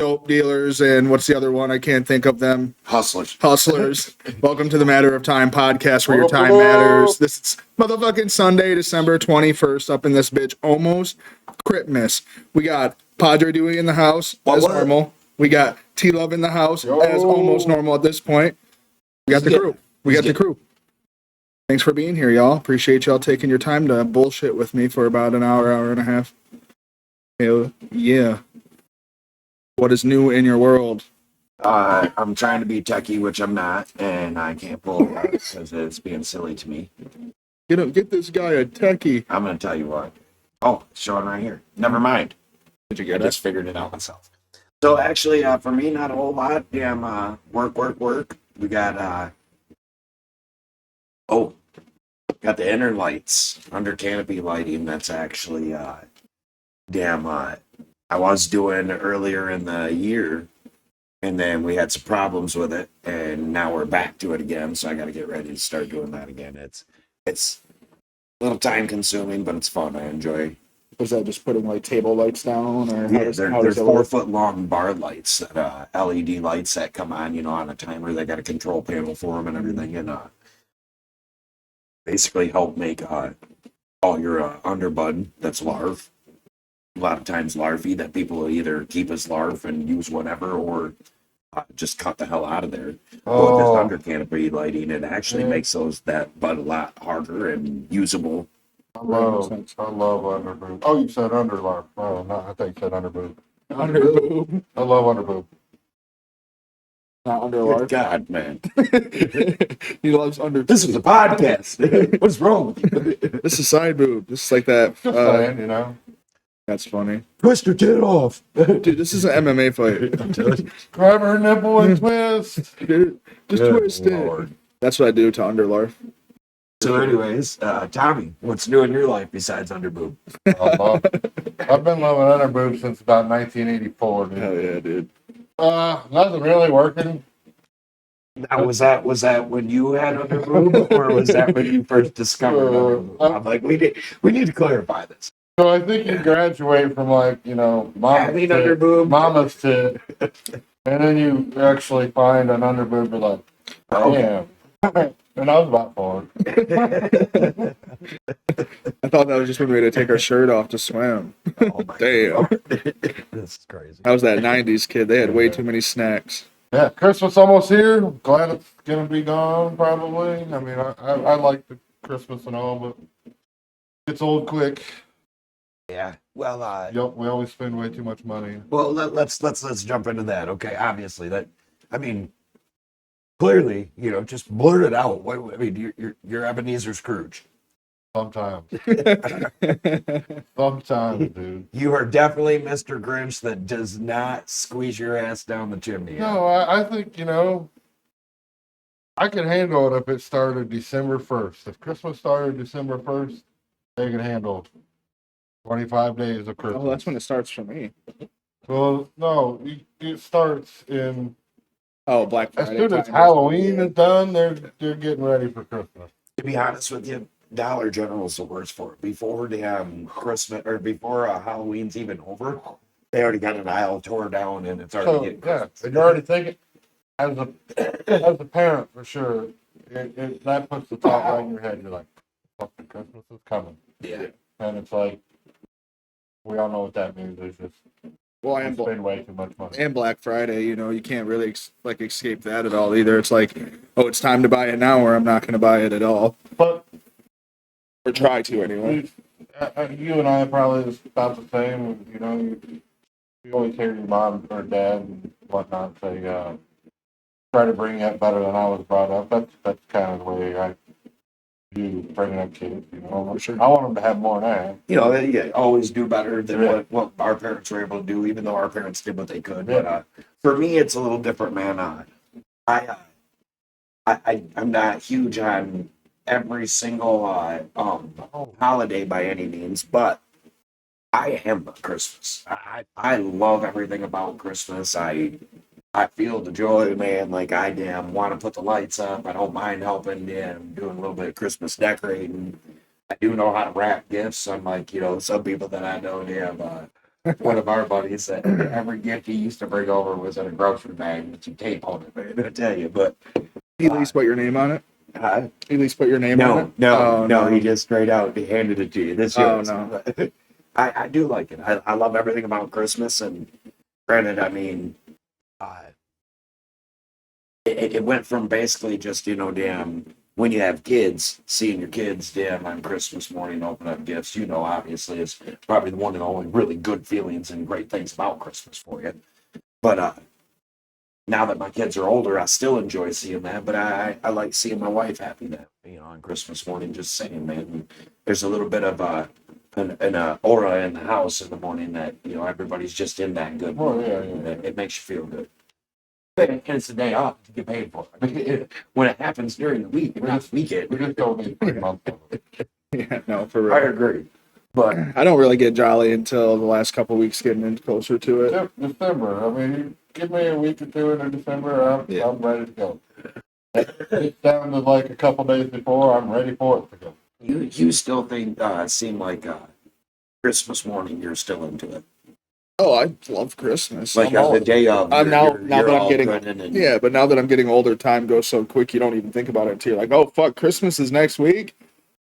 dope dealers, and what's the other one? I can't think of them. Hustlers. Welcome to the Matter of Time podcast, where your time matters. This is motherfucking Sunday, December 21st, up in this bitch, almost Christmas. We got Padre Dewey in the house, as normal. We got T-Love in the house, as almost normal at this point. We got the crew. We got the crew. Thanks for being here, y'all. Appreciate y'all taking your time to bullshit with me for about an hour and a half. Hell yeah. What is new in your world? I'm trying to be techie, which I'm not, and I can't pull it out because it's being silly to me. Get this guy a techie. I'm going to tell you what. Oh, it's showing right here. Never mind. Did you get it? I just figured it out myself. So actually, for me, not a whole lot. Damn, work. We got, got the inner lights, under canopy lighting. That's actually, I was doing earlier in the year, and then we had some problems with it, and now we're back to it again, so I got to get ready to start doing that again. It's a little time consuming, but it's fun. I enjoy. Was that just putting like table lights down, or there's 4-foot long bar lights that LED lights that come on, on a timer. They got a control panel for them and everything, and basically help make all your underbud that's larv. A lot of times larvae that people will either keep as larv and use whatever, or just cut the hell out of there. With this under canopy lighting, it actually makes that bud a lot harder and usable. I love underboob. Oh, you said underlarp. Oh, no, I think you said underboob. Underboob. I love underboob. Not underlarp. God, man. He loves under. This is a podcast. What's wrong? This is side boob. This is like that. Just saying, That's funny. Twist your tit off. Dude, this is an MMA fight. Grab her nipple and twist. Dude, just twist it. That's what I do to underlarp. So anyways, Tommy, what's new in your life besides underboob? I've been loving underboob since about 1984, dude. Hell yeah, dude. Nothing really working. Now, was that when you had underboob, or was that when you first discovered underboob? I'm like, we need to clarify this. So I think you graduate from Having underboob, mama's tit, and then you actually find an underboob. You're like, damn. And I was about 4. I thought that was just when we had to take our shirt off to swim. Oh my Damn. This is crazy. I was that 90s kid. They had way too many snacks. Yeah, Christmas almost here. I'm glad it's gonna be gone. Probably. I mean, I like the Christmas and all, but it's old quick. Yeah. Well, Yep, we always spend way too much money. Well, let's jump into that. Okay, obviously clearly, just blurt it out. You're Ebenezer Scrooge. Sometimes, dude. You are definitely Mr. Grinch that does not squeeze your ass down the chimney. No, I think I can handle it if it started December 1st. If Christmas started December 1st, they can handle 25 days of Christmas. Oh, that's when it starts for me. Well, no, it starts in. Oh, Black Friday. As soon as Halloween is done, they're getting ready for Christmas. To be honest with you, Dollar General's the worst for it. Before Christmas or before Halloween's even over, they already got an aisle tore down and it's already getting Christmas. And you're already thinking, as a parent for sure, that puts the thought right in your head. You're like, fucking Christmas is coming. Yeah. And it's like, we all know what that means. It's just. Well, I spend way too much money. And Black Friday, you can't really escape that at all either. It's like, oh, it's time to buy it now, or I'm not going to buy it at all. But or try to anyway. You and I probably is about the same. You always hear your mom or dad and whatnot say, try to bring up better than I was brought up. That's kind of the way I do bringing up kids. For sure. I want them to have more than I have. You always do better than what our parents were able to do, even though our parents did what they could. Yeah. But for me, it's a little different, man. I'm not huge on every single holiday by any means, but I am Christmas. I love everything about Christmas. I feel the joy, man. Like I want to put the lights up. I don't mind helping. Doing a little bit of Christmas decorating. I do know how to wrap gifts. Unlike some people that I know, they have one of our buddies that every gift he used to bring over was in a grocery bag with some tape on it, man. I tell you, but He at least put your name on it. uh, He at least put your name on it. no, he just straight out he handed it to you. This Oh, yours. no. I do like it. I love everything about Christmas, and granted, I mean, uh, it went from basically just, damn, when you have kids, seeing your kids, damn, on Christmas morning open up gifts, obviously is probably the one and only really good feelings and great things about Christmas for you. But now that my kids are older, I still enjoy seeing that, but I like seeing my wife happy now, on Christmas morning, just saying, man, there's a little bit of an aura in the house in the morning that, everybody's just in that good mood. It makes you feel good. And it's the day off to get paid for. I mean, when it happens during the week, not the weekend. We just don't need 3 months of it. Yeah, no, for I real. agree. But I don't really get jolly until the last couple weeks getting in closer to it. December. I mean, you give me a week or two in December, I'm ready to go. It's down to like a couple days before, I'm ready for it to go. you still seem like Christmas morning, you're still into it. Oh, I love Christmas. Like on the day of, I'm now you're that I'm all getting good and yeah, but now that I'm getting older, time goes so quick you don't even think about it until you're like, oh fuck, Christmas is next week.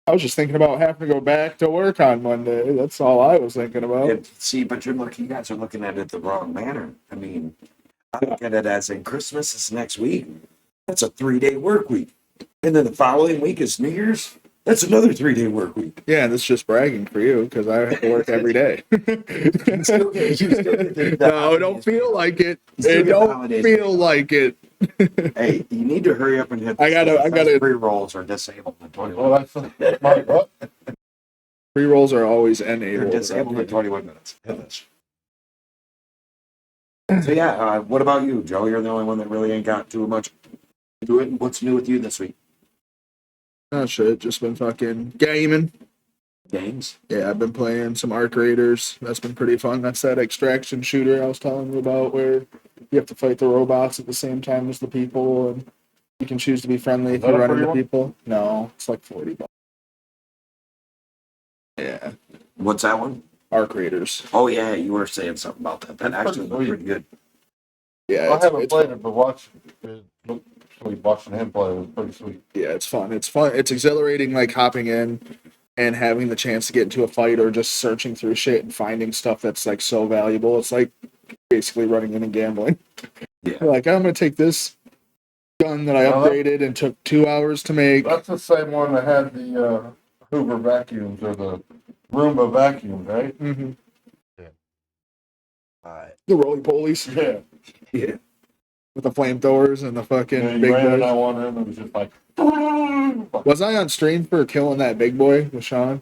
I was just thinking about having to go back to work on Monday. That's all I was thinking about. See, but you guys are looking at it the wrong manner. I mean, I look at it as in Christmas is next week. That's a 3-day work week. And then the following week is New Year's. That's another 3-day work week. Yeah, and that's just bragging for you because I have to work every day. You still get the No, it don't holidays feel paid. like it. You still It get the don't holidays feel paid. like it. Hey, you need to hurry up and hit. I gotta. Pre-rolls are disabled in 21. Well, that's my what? Pre-rolls are always They're enabled. disabled in 21 minutes. Hit this. So yeah, what about you, Joe? You're the only one that really ain't got too much to it. What's new with you this week? Oh shit, just been fucking gaming. Games. Yeah, I've been playing some Arc Raiders. That's been pretty fun. That's that extraction shooter I was telling you about where you have to fight the robots at the same time as the people, and you can choose to be friendly if that you a run free into one? people. No, it's like $40. Yeah, What's that one? Arc Raiders. Oh yeah, you were saying something about that. That actually looked pretty good. Yeah, I it's, haven't it's played fun. it, but watching him play was pretty sweet. Yeah, it's fun. It's fun. It's exhilarating, like hopping in and having the chance to get into a fight or just searching through shit and finding stuff that's like so valuable. It's like basically running in and gambling. Yeah. You're like, I'm gonna take this gun that I Well, upgraded and took 2 hours to make. That's the same one that had the Hoover vacuums or the Roomba vacuum, right? Mm-hmm. Uh, The roly polies Yeah. yeah. with the flamethrowers and the fucking Yeah, you big ran in boys. that one room and it was just like. Was I on stream for killing that big boy with Sean?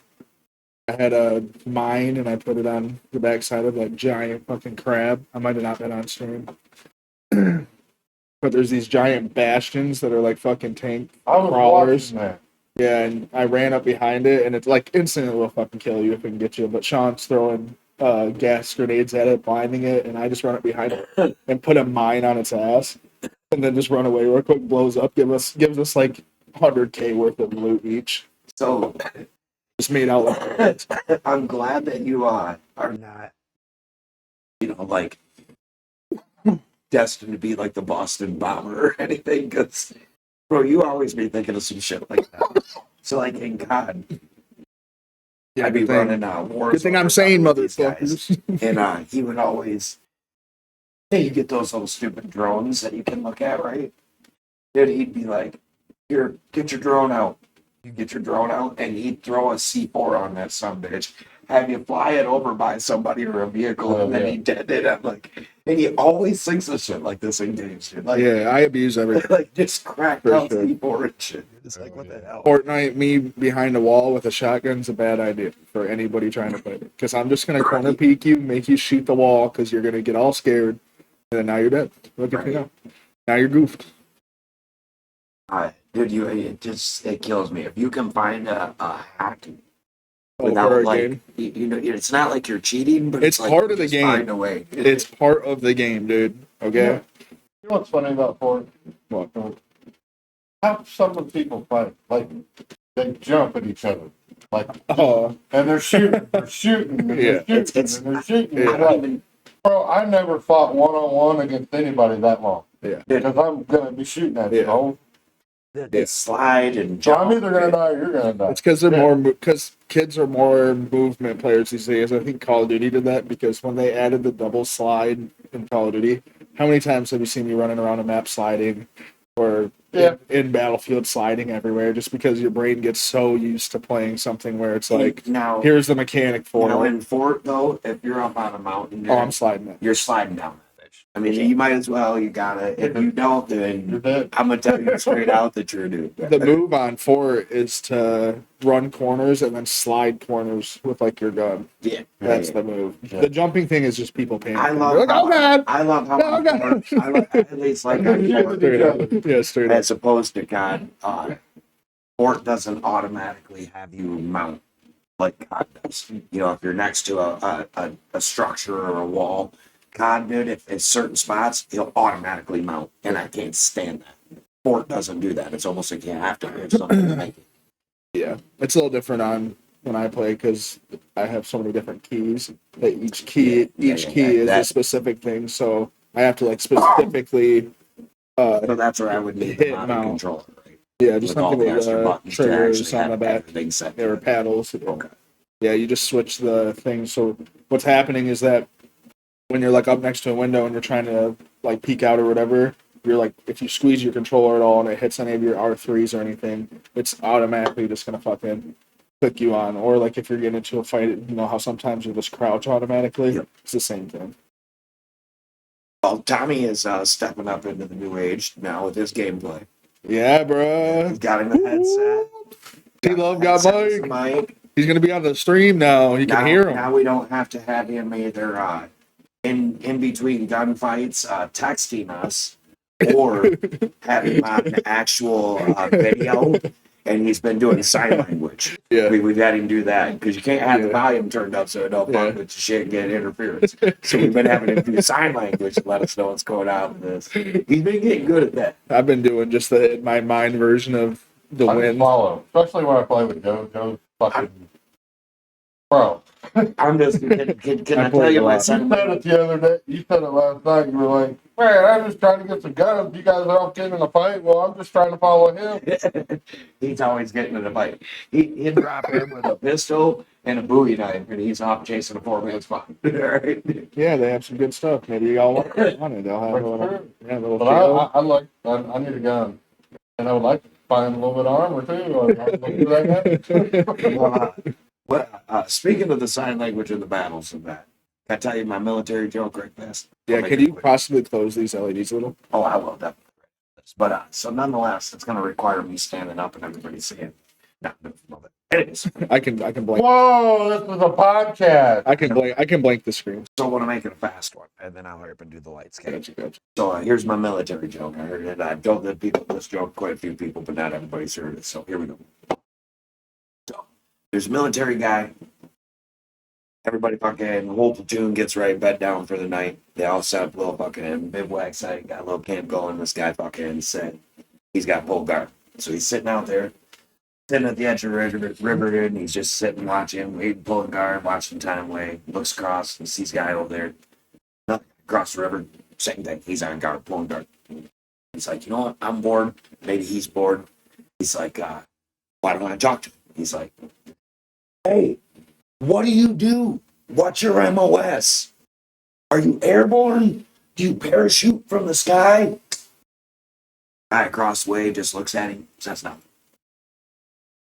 I had a mine and I put it on the backside of that giant fucking crab. I might have not been on stream. But there's these giant bastions that are like fucking tank I was crawlers. watching that. Yeah, and I ran up behind it, and it's like instantly will fucking kill you if it can get you. But Sean's throwing gas grenades at it, blinding it, and I just run up behind it and put a mine on its ass, and then just run away real quick. Blows up, gives us like 100K worth of loot each. So Just made out like I'm glad that you are not, like destined to be like the Boston bomber or anything. Because, bro, you always be thinking of some shit like that. So, like, in God, yeah, I'd be good thing. running war Good thing I'm zones saying, with these guys. motherfuckers. And he would always, hey, you get those little stupid drones that you can look at, right? Dude, he'd be like, here, get your drone out. You get your drone out, and he'd throw a C4 on that sumbitch, have you fly it over by somebody or a vehicle, and then he'd detonate it. I'm like, and he always thinks of shit like this in games, dude. Like, Yeah, I abuse everything. like just cracked For out sure. C4 and shit. It's like, what the hell? Fortnite, me behind a wall with a shotgun's a bad idea for anybody trying to play it. Because I'm just going to corner peek you, make you shoot the wall because you're going to get all scared. And then now you're dead. Look at you now. Now you're goofed. Dude, it kills me. If you can find a hack For without, a like, game. It's not like you're cheating, but It's like part you of the just game. Find a way. It's part of the game, dude. Okay? You know what's funny about Ford? What? How some of the people fight, like, they jump at each other. Like, Oh, and they're shooting, and Yeah. they're shooting, It's- and they're shooting. Yeah. I don't even. Bro, I never fought one-on-one against anybody that long. Yeah. Because I'm going to be shooting at you, Yeah. home. They slide and So jump. I'm either going to die or you're going to die. it's because they're Yeah. more because kids are more movement players these days. I think Call of Duty did that because when they added the double slide in Call of Duty, how many times have you seen me running around a map sliding or Yeah. in Battlefield sliding everywhere? Just because your brain gets so used to playing something where it's like, now, here's the mechanic for now it. in Fort though, if you're up on a mountain, Oh, I'm sliding it. you're sliding down that bitch. I mean, you might as well. You gotta. If you don't, You're then dead. I'm gonna tell you straight out that you're a dude. The move on 4 is to run corners and then slide corners with like your gun. Yeah, That's the move. Yeah. The jumping thing is just people panicking. I love. They're like, how oh god, I love how Oh, on God. Fort, I love, at least like on Fort, straight up. Yeah, straight up. as opposed to God. Fort doesn't automatically have you mount like COD does. You know, if you're next to a structure or a wall, COD, dude, if it's certain spots, he'll automatically mount, and I can't stand that. Fort doesn't do that. It's almost like you have to have something to make it. Yeah, it's a little different on when I play because I have so many different keys. That each key Yeah, is a that- specific thing, so I have to like specifically. So that's where I would need the Hit mounting mount. controller, right? Yeah, just With all something the with extra buttons to triggers actually on the have back. everything set. There were paddles. Okay. Yeah, you just switch the thing. So what's happening is that when you're like up next to a window and you're trying to like peek out or whatever, you're like if you squeeze your controller at all and it hits any of your R3s or anything, it's automatically just gonna fucking click you on. Or like if you're getting into a fight, you know how sometimes you just crouch automatically. Yep. It's the same thing. Well, Tommy is stepping up into the new age now with his gameplay. Yeah, bro. He's got him a headset. T-Love got Headset with Mike. the mic. He's gonna be on the stream now. You can hear him. Now we don't have to have him either in between gunfights texting us or have him on an actual video. And he's been doing sign language. Yeah. We've had him do that because you can't have the Yeah. volume turned up so it don't Yeah. fuck with the shit and get interference. So we've been having him do sign language to let us know what's going on with this. He's been getting good at that. I've been doing just the in my mind version of the I can win. follow, especially when I play with Joe. Joe's fucking bro. I'm just can I I tell played you a my lot. You son? said it the other day. You said it last night. You were like, "Man, I'm just trying to get some guns. You guys are all getting in a fight. Well, I'm just trying to follow him." He's always getting in a fight. He'd drop in with a pistol and a Bowie knife, and he's off chasing a 4-man spot. Right? Yeah, they have some good stuff. Maybe y'all want it. They'll have a That's little, true. yeah, a little But field. I like. I need a gun, and I would like to find a little bit of armor too. Or I'll look through that gun. Speaking of the sign language in the battles and that, can I tell you my military joke right fast? Yeah, I'll make can it you quick. possibly close these LEDs a little? Oh, I will definitely. But so nonetheless, it's going to require me standing up and everybody seeing. No, love it. Anyways, I can blank. Whoa! This is a podcast. I can blank the screen. so I want to make it a fast one, and then I'll hurry up and do the lights. Okay? Gotcha. So here's my military joke. I heard it. I've told the people this joke, quite a few people, but not everybody's heard it. So here we go. So there's a military guy. Everybody fucking, the whole platoon gets right bed down for the night. They all set up a little fucking bivouac site, got a little camp going. This guy fucking said he's got full guard. So he's sitting out there, sitting at the edge of the river, and he's just sitting, watching, waiting, pulling guard, watching time away. Looks across and sees a guy over there. Nothing. Across the river, same thing. He's on guard, pulling guard. He's like, you know what? I'm bored. Maybe he's bored. He's like, why don't I talk to him? He's like, hey, what do? What's your MOS? Are you airborne? Do you parachute from the sky? Guy across the way just looks at him, says nothing.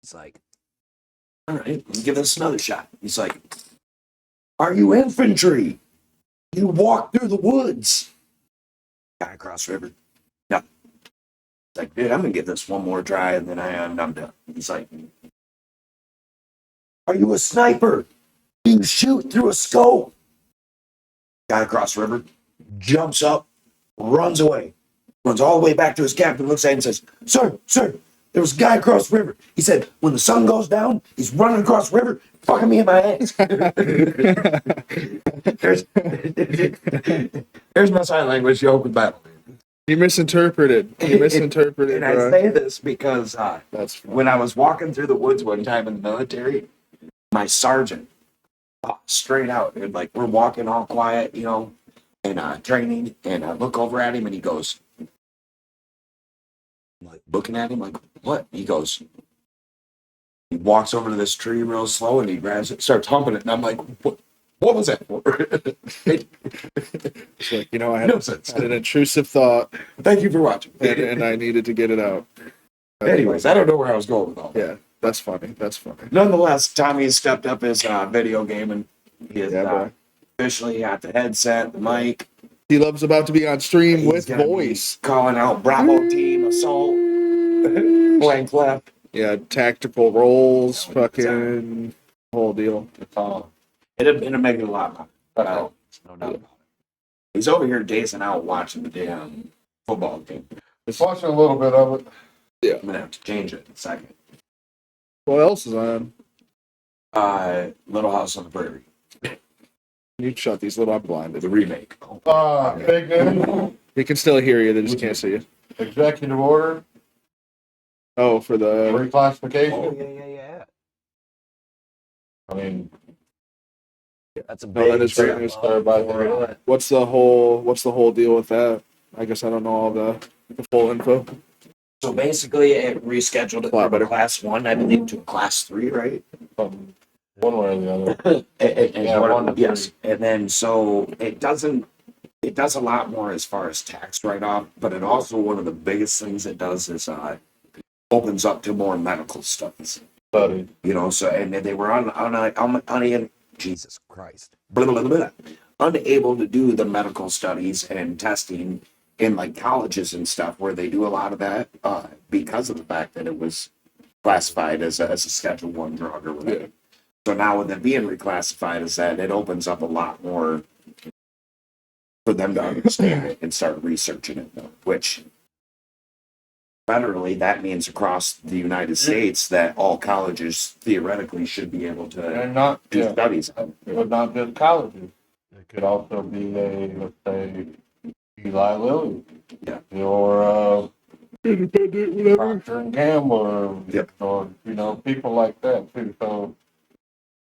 He's like, all right, give this another shot. He's like, are you infantry? You walk through the woods. Guy across the river, nothing. He's like, dude, I'm gonna give this one more try and then I'm done. He's like, are you a sniper? You shoot through a scope. Guy across the river jumps up, runs away, runs all the way back to his captain, looks at him and says, Sir, there was a guy across the river. He said, when the sun goes down, he's running across the river, fucking me in my ass. There's my sign language joke with battle. You misinterpreted. And I bro. say this because That's fine. when I was walking through the woods one time in the military, my sergeant, straight out, dude, like we're walking all quiet, and training, and I look over at him, and he goes, I'm like looking at him, like, what? He goes, he walks over to this tree real slow, and he grabs it, starts humping it, and I'm like, what was that for? It's like, I No had, sense. had an intrusive thought, Thank you for watching. and I needed to get it out. Anyways, I don't know where I was going with all that. Yeah, that's funny. That's funny. Nonetheless, Tommy has stepped up his video game, and he is Yeah, bro. officially at the headset, the mic. D-Love's about to be on stream He's with gonna be voice. calling out Bravo Team Assault, flank left. Yeah, tactical roles, fucking whole deal. It's all. It'll make it a lot better. No doubt about it. He's over here dazing out watching the damn football game. Just watching a little bit of it. I'm gonna have to change it in a second. What else is on? Little House on the Prairie, You shut these little. I'm blinded. the remake. Big news. He can still hear you. They just can't see you. Executive order. Oh, for the Reclassification. Yeah. I mean, That's a that is great news. What's the whole deal with that? I guess I don't know all the full info. So basically, it rescheduled it from class 1, I believe, to class 3, right? one way or the other. And one to yes, three. and then so it does a lot more as far as tax write-off, but it also, one of the biggest things it does is opens up to more medical studies. Study. So and they were Jesus Christ, unable to do the medical studies and testing in like colleges and stuff where they do a lot of that because of the fact that it was classified as a Schedule 1 drug or whatever. Yeah. So now with it being reclassified as that, it opens up a lot more for them to understand it and start researching it, which federally that means across the United States that all colleges theoretically should be able to And not do yeah, studies on it. but not just colleges. It could also be let's say, Eli Lilly. Yeah. Or Independent, whatever. Procter and Gamble, or, Yep. or people like that too. So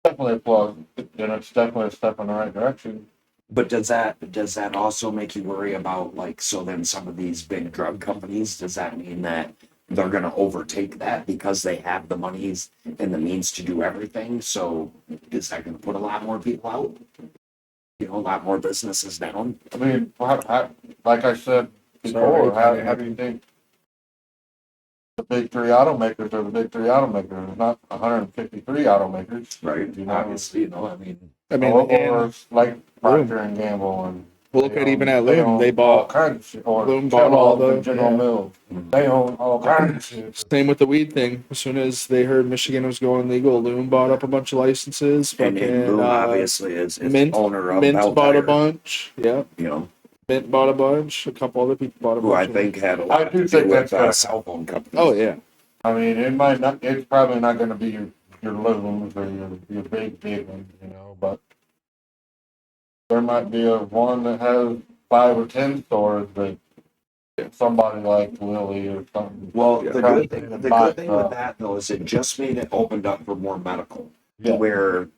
definitely a plus. And it's definitely a step in the right direction. But does that also make you worry about so then some of these big drug companies, does that mean that they're going to overtake that because they have the monies and the means to do everything? So is that going to put a lot more people out? A lot more businesses down? I mean, like I said before, how do you think the big three automakers are the big three automakers? There's not 153 automakers. Right. Obviously, I mean, or like Procter and Gamble, and We'll look at even at Loom. own They all bought kinds of shit. Or Loom bought all the General Mills. They own all kinds of shit. Same with the weed thing. As soon as they heard Michigan was going legal, Loom bought up a bunch of licenses. and Fucking, Boom obviously is Mint- owner of Mint Bell bought a Tire, bunch. Yeah, Mint bought a bunch. A couple other people bought a who bunch. I think had a I lot do to do think with that's cell phone companies. Oh yeah. I mean, it might not. It's probably not going to be your Looms or your big ones, but there might be one that has 5 or 10 stores that somebody like Lilly or something. Well, Yeah. the good thing with that though is it just made it opened up for more medical, Yeah. where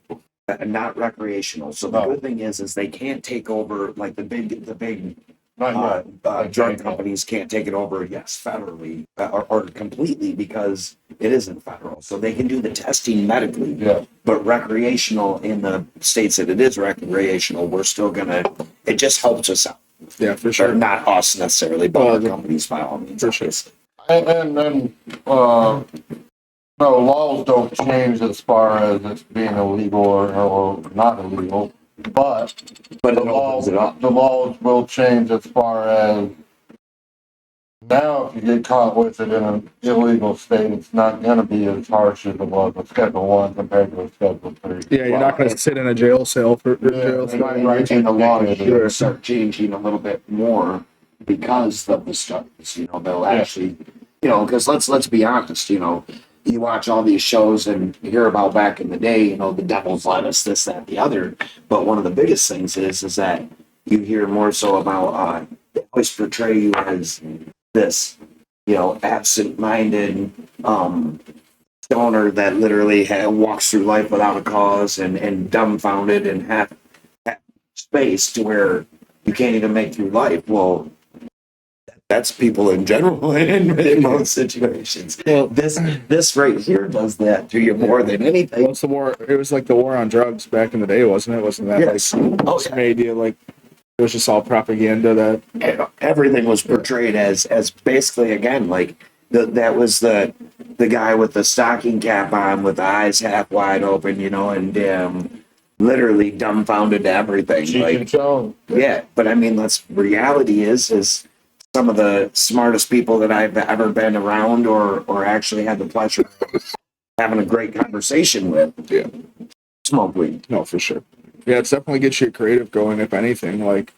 not recreational. So the No. good thing is they can't take over like the big Not yet. drug companies can't take it over. Yes, federally or completely because it isn't federal. So they can do the testing medically. Yeah. But recreational in the states that it is recreational, we're still gonna. It just helps us out. Yeah, for Or sure. not us necessarily, but our companies by all means. For sure. And then, no, laws don't change as far as it's being illegal or not illegal, but But the it laws, opens it up. the laws will change as far as now if you get caught with it in an illegal state, it's not going to be as harsh as it was with Schedule 1 compared to a Schedule 3. Yeah, you're not going to sit in a jail cell for jail. Right, and the law is going to start changing a little bit more because of the studies. They'll actually, because let's be honest. You watch all these shows and you hear about back in the day. The devil's lettuce, this, that, the other. But one of the biggest things is that you hear more so about they always portray you as this, absent-minded, stoner that literally walks through life without a cause and dumbfounded and have space to where you can't even make through life. Well, that's people in general in most situations. Well, This right here does that to you more than anything. Well, it's the war. It was like the war on drugs back in the day, wasn't it? Wasn't that Yes. like Oh, just made you like it was just all propaganda that Everything was portrayed as basically again like that was the guy with the stocking cap on with the eyes half wide open, and literally dumbfounded to everything. Cheech and Like, Chong. yeah, but I mean, that's reality is some of the smartest people that I've ever been around or actually had the pleasure of having a great conversation with. Yeah. Smoke weed. no, for sure. Yeah, it's definitely gets your creative going. If anything, like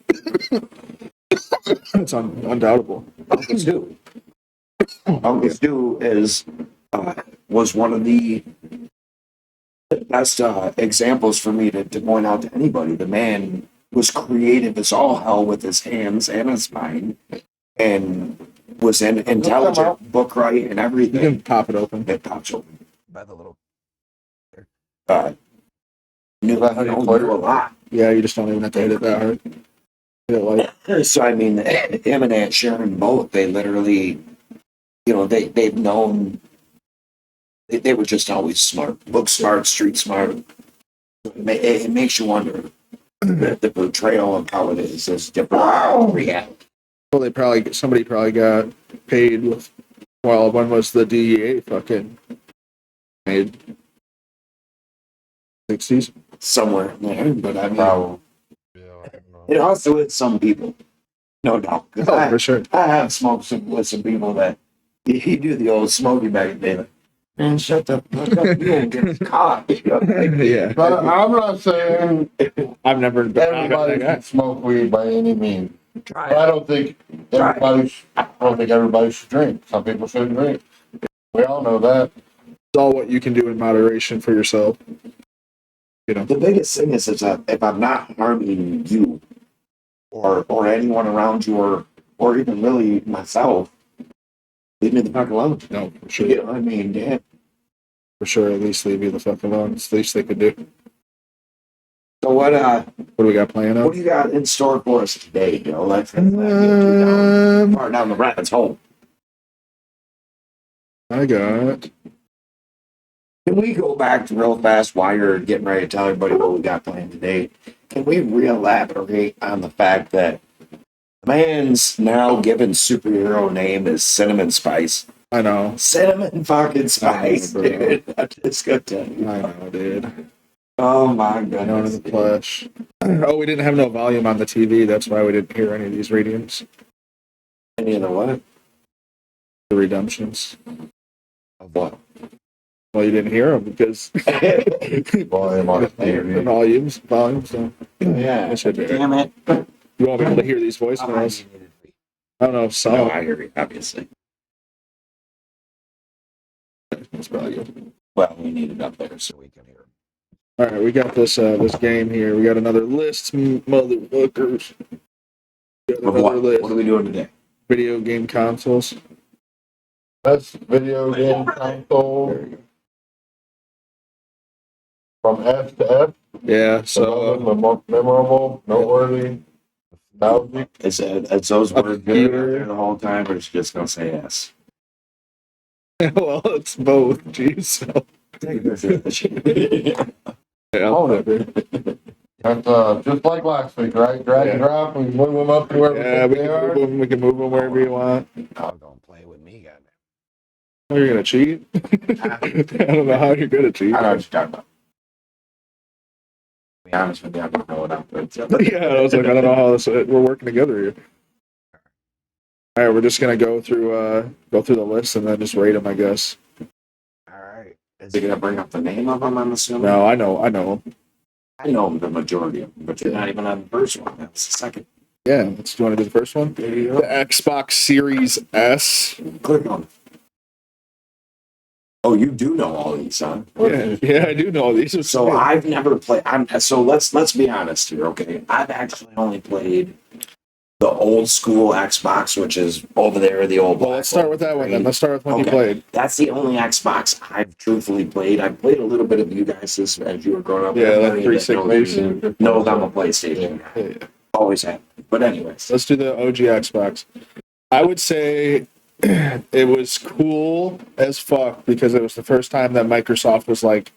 it's undoubtable. Uncle Stu. Uncle Stu was one of the best examples for me to point out to anybody. The man was creative as all hell with his hands and his mind, and was intelligent, book right, and You everything. can pop it open. It pops open by the little. Knew Is that how you play it? a lot. Yeah, you just don't even have to hit it that hard. Hit it like So I mean, him and Aunt Sharon both, they literally, they've known. They were just always smart, book smart, street smart. It makes you wonder the portrayal of how it is different from reality. well, somebody probably got paid with. Well, when was the DEA fucking made? 60s. Somewhere in there, but I mean, Probably. Yeah, I don't know. it also is some people, no doubt. 'Cause Oh, for sure. I have smoked with some people that you do the old smoky back and they like, man, shut the fuck up, you won't get caught. Yeah, But I'm not saying I've never been everybody that can smoke weed by any means. Try But I it. don't think everybody should drink. Some people shouldn't drink. We all know that. It's all what you can do in moderation for yourself. The biggest thing is that if I'm not harming you or anyone around you or even really myself, leave me the fuck alone. No, for sure. You know what I mean? Damn. For sure, at least leave you the fuck alone. It's the least they could do. So what What do we got playing what up? do you got in store for us today, Joe? Let's get you far down the rabbit's hole. I got. Can we go back to real fast while you're getting ready to tell everybody what we got planned today? Can we re-elaborate on the fact that the man's now given superhero name is Cinnamon Spice? I know. Cinnamon fucking Spice, I know, bro. dude. I'm just gonna tell you. I know, dude. Oh my Known in goodness. the flesh. Oh, we didn't have no volume on the TV. That's why we didn't hear any of these readings. Any of the what? The redemptions. Of what? Well, you didn't hear them because Volume on the TV. volumes. So Yeah. I should do it. Damn it. You won't be able to hear these voicemails. I don't know if No, some. I hear you, obviously. That's probably good. Well, we need it up there so we can hear it. All right, we got this game here. We got another list, motherfuckers. We got Of another what? list. What are we doing today? Video game consoles. Best video game console There you go. from S to F. Yeah, So so memorable, noteworthy, nostalgic. Is those Up words here. good there the whole time, or is it just gonna say yes? well, it's both. Jeez. So, yeah, whatever. That's just like last week, right? Drag and drop and move them up to wherever Yeah, we they can are. move them. We can move them wherever you want. I'm gonna play with me, goddamn. Oh, you're gonna cheat? I don't know how you're gonna cheat. I know what you're talking about. To be honest with you, I don't know what I'm doing. Yeah, I was like, I don't know how this. We're working together here. All right, we're just gonna go through the list and then just rate them, I guess. All right. Is he gonna bring up the name of them? I'm assuming. No, I know. I know the majority of them, but you're not even on the first one. That's the second. Yeah, do you want to do the first one? There you The go. Xbox Series S. Click on it. Oh, you do know all these, huh? Yeah, I do know these. Are So I've never played. So let's be honest here, okay? I've actually only played the old school Xbox, which is over there, the old. Well, let's start with that one then. Let's start with when you Okay. played. That's the only Xbox I've truthfully played. I played a little bit of you guys as you were growing up. Yeah, like Everybody that 360. knows I'm a PlayStation guy. Yeah. Always have. But anyways. Let's do the OG Xbox. I would say it was cool as fuck because it was the first time that Microsoft was like,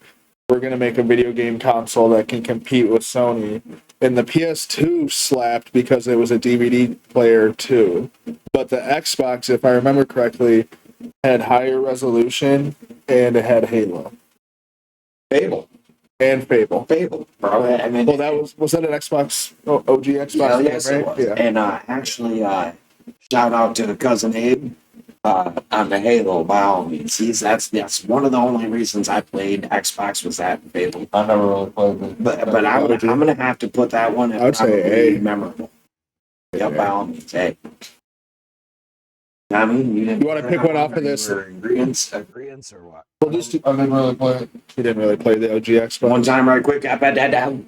we're going to make a video game console that can compete with Sony. And the PS2 slapped because it was a DVD player too. But the Xbox, if I remember correctly, had higher resolution and it had Halo. Fable. And Fable. Fable, bro. I mean, Well, that was that an Xbox, OG Xbox? yes, game, it right? was. Yeah. And actually, shout out to cousin Abe on the Halo by all means. That's one of the only reasons I played Xbox was that Fable. I never really played it. But I'm gonna have to put that one. I would say A. Memorable. Yep, A. by all means, A. I mean, you want to pick one off of this? Agreements or what? We'll just do, I didn't really play it. he didn't really play the OG Xbox. One time, right quick. I bet that down.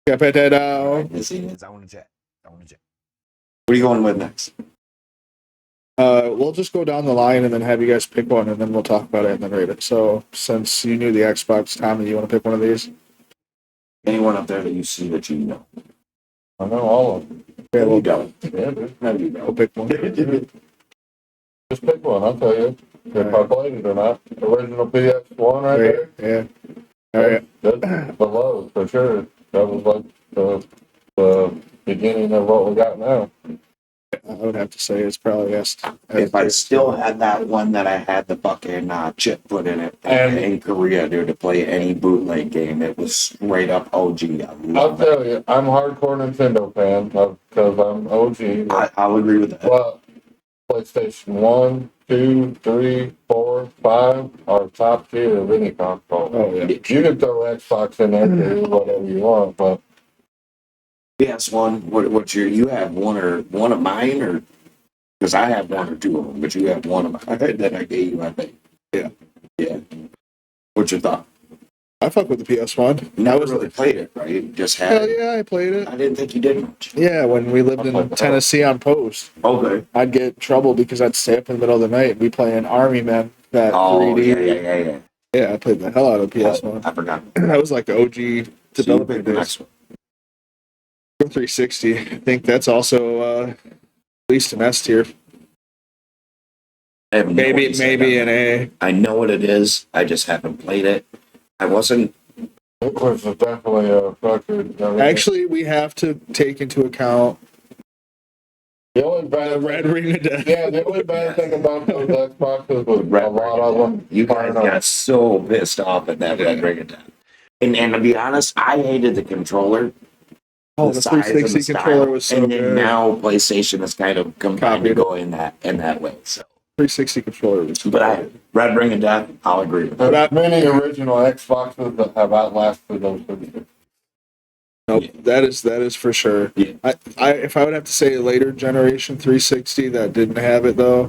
Got that out. I want to check. What are you going with next? We'll just go down the line and then have you guys pick one, and then we'll talk about it and then rate it. So, since you knew the Xbox, Tommy, you want to pick one of these? Anyone up there that you see that you know? I know all of them. Yeah, You don't. Yeah, dude. No, you we'll don't. pick one. Just pick one, I'll tell you. If I played it or not. Original PS1 right there. Yeah. All right. That's below, for sure. That was like the beginning of what we got now. I would have to say it's probably yes. If I still had that one that I had the fucking chip put in it in Korea, dude, to play any bootleg game, it was straight up OG. I'll tell you, I'm a hardcore Nintendo fan because I'm OG. I'll agree with that. Well, PlayStation 1, 2, 3, 4, 5 are top tier of any console. Oh yeah. You can throw Xbox in there, do whatever you want, but PS1, what's you have one of mine, or because I have one or two of them, but you have one of mine that I gave you, I think. Yeah. What's your thought? I fuck with the PS1. You never really played it, right? Just had Hell it. yeah, I played it. I didn't think you did much. Yeah, when we lived in Tennessee on post, Okay. I'd get in trouble because I'd stay up in the middle of the night and be playing Army Men. That Oh, 3D. yeah. Yeah, I played the hell out of PS1. I forgot. That was like the OG So you developer picked the days. next one. 360. I think that's also at least an S tier. I have no Maybe idea. an A. I know what it is. I just haven't played it. I wasn't. it was definitely a record. Actually, we have to take into account The only the bad Red Ring of Death. Yeah, the only bad thing about those Xboxes was a lot of them. You guys got so pissed off at that Red Ring of Death. And to be honest, I hated the controller. Oh, the size and 360 style. controller was so and then good. now PlayStation is kind of combined to Copied. go in that way. So, 360 controller was but Red Ring of Death, I'll agree with that. There's many original Xboxes that have outlasted those 360. Nope, that is for sure. Yeah. I if I would have to say a later generation 360 that didn't have it though,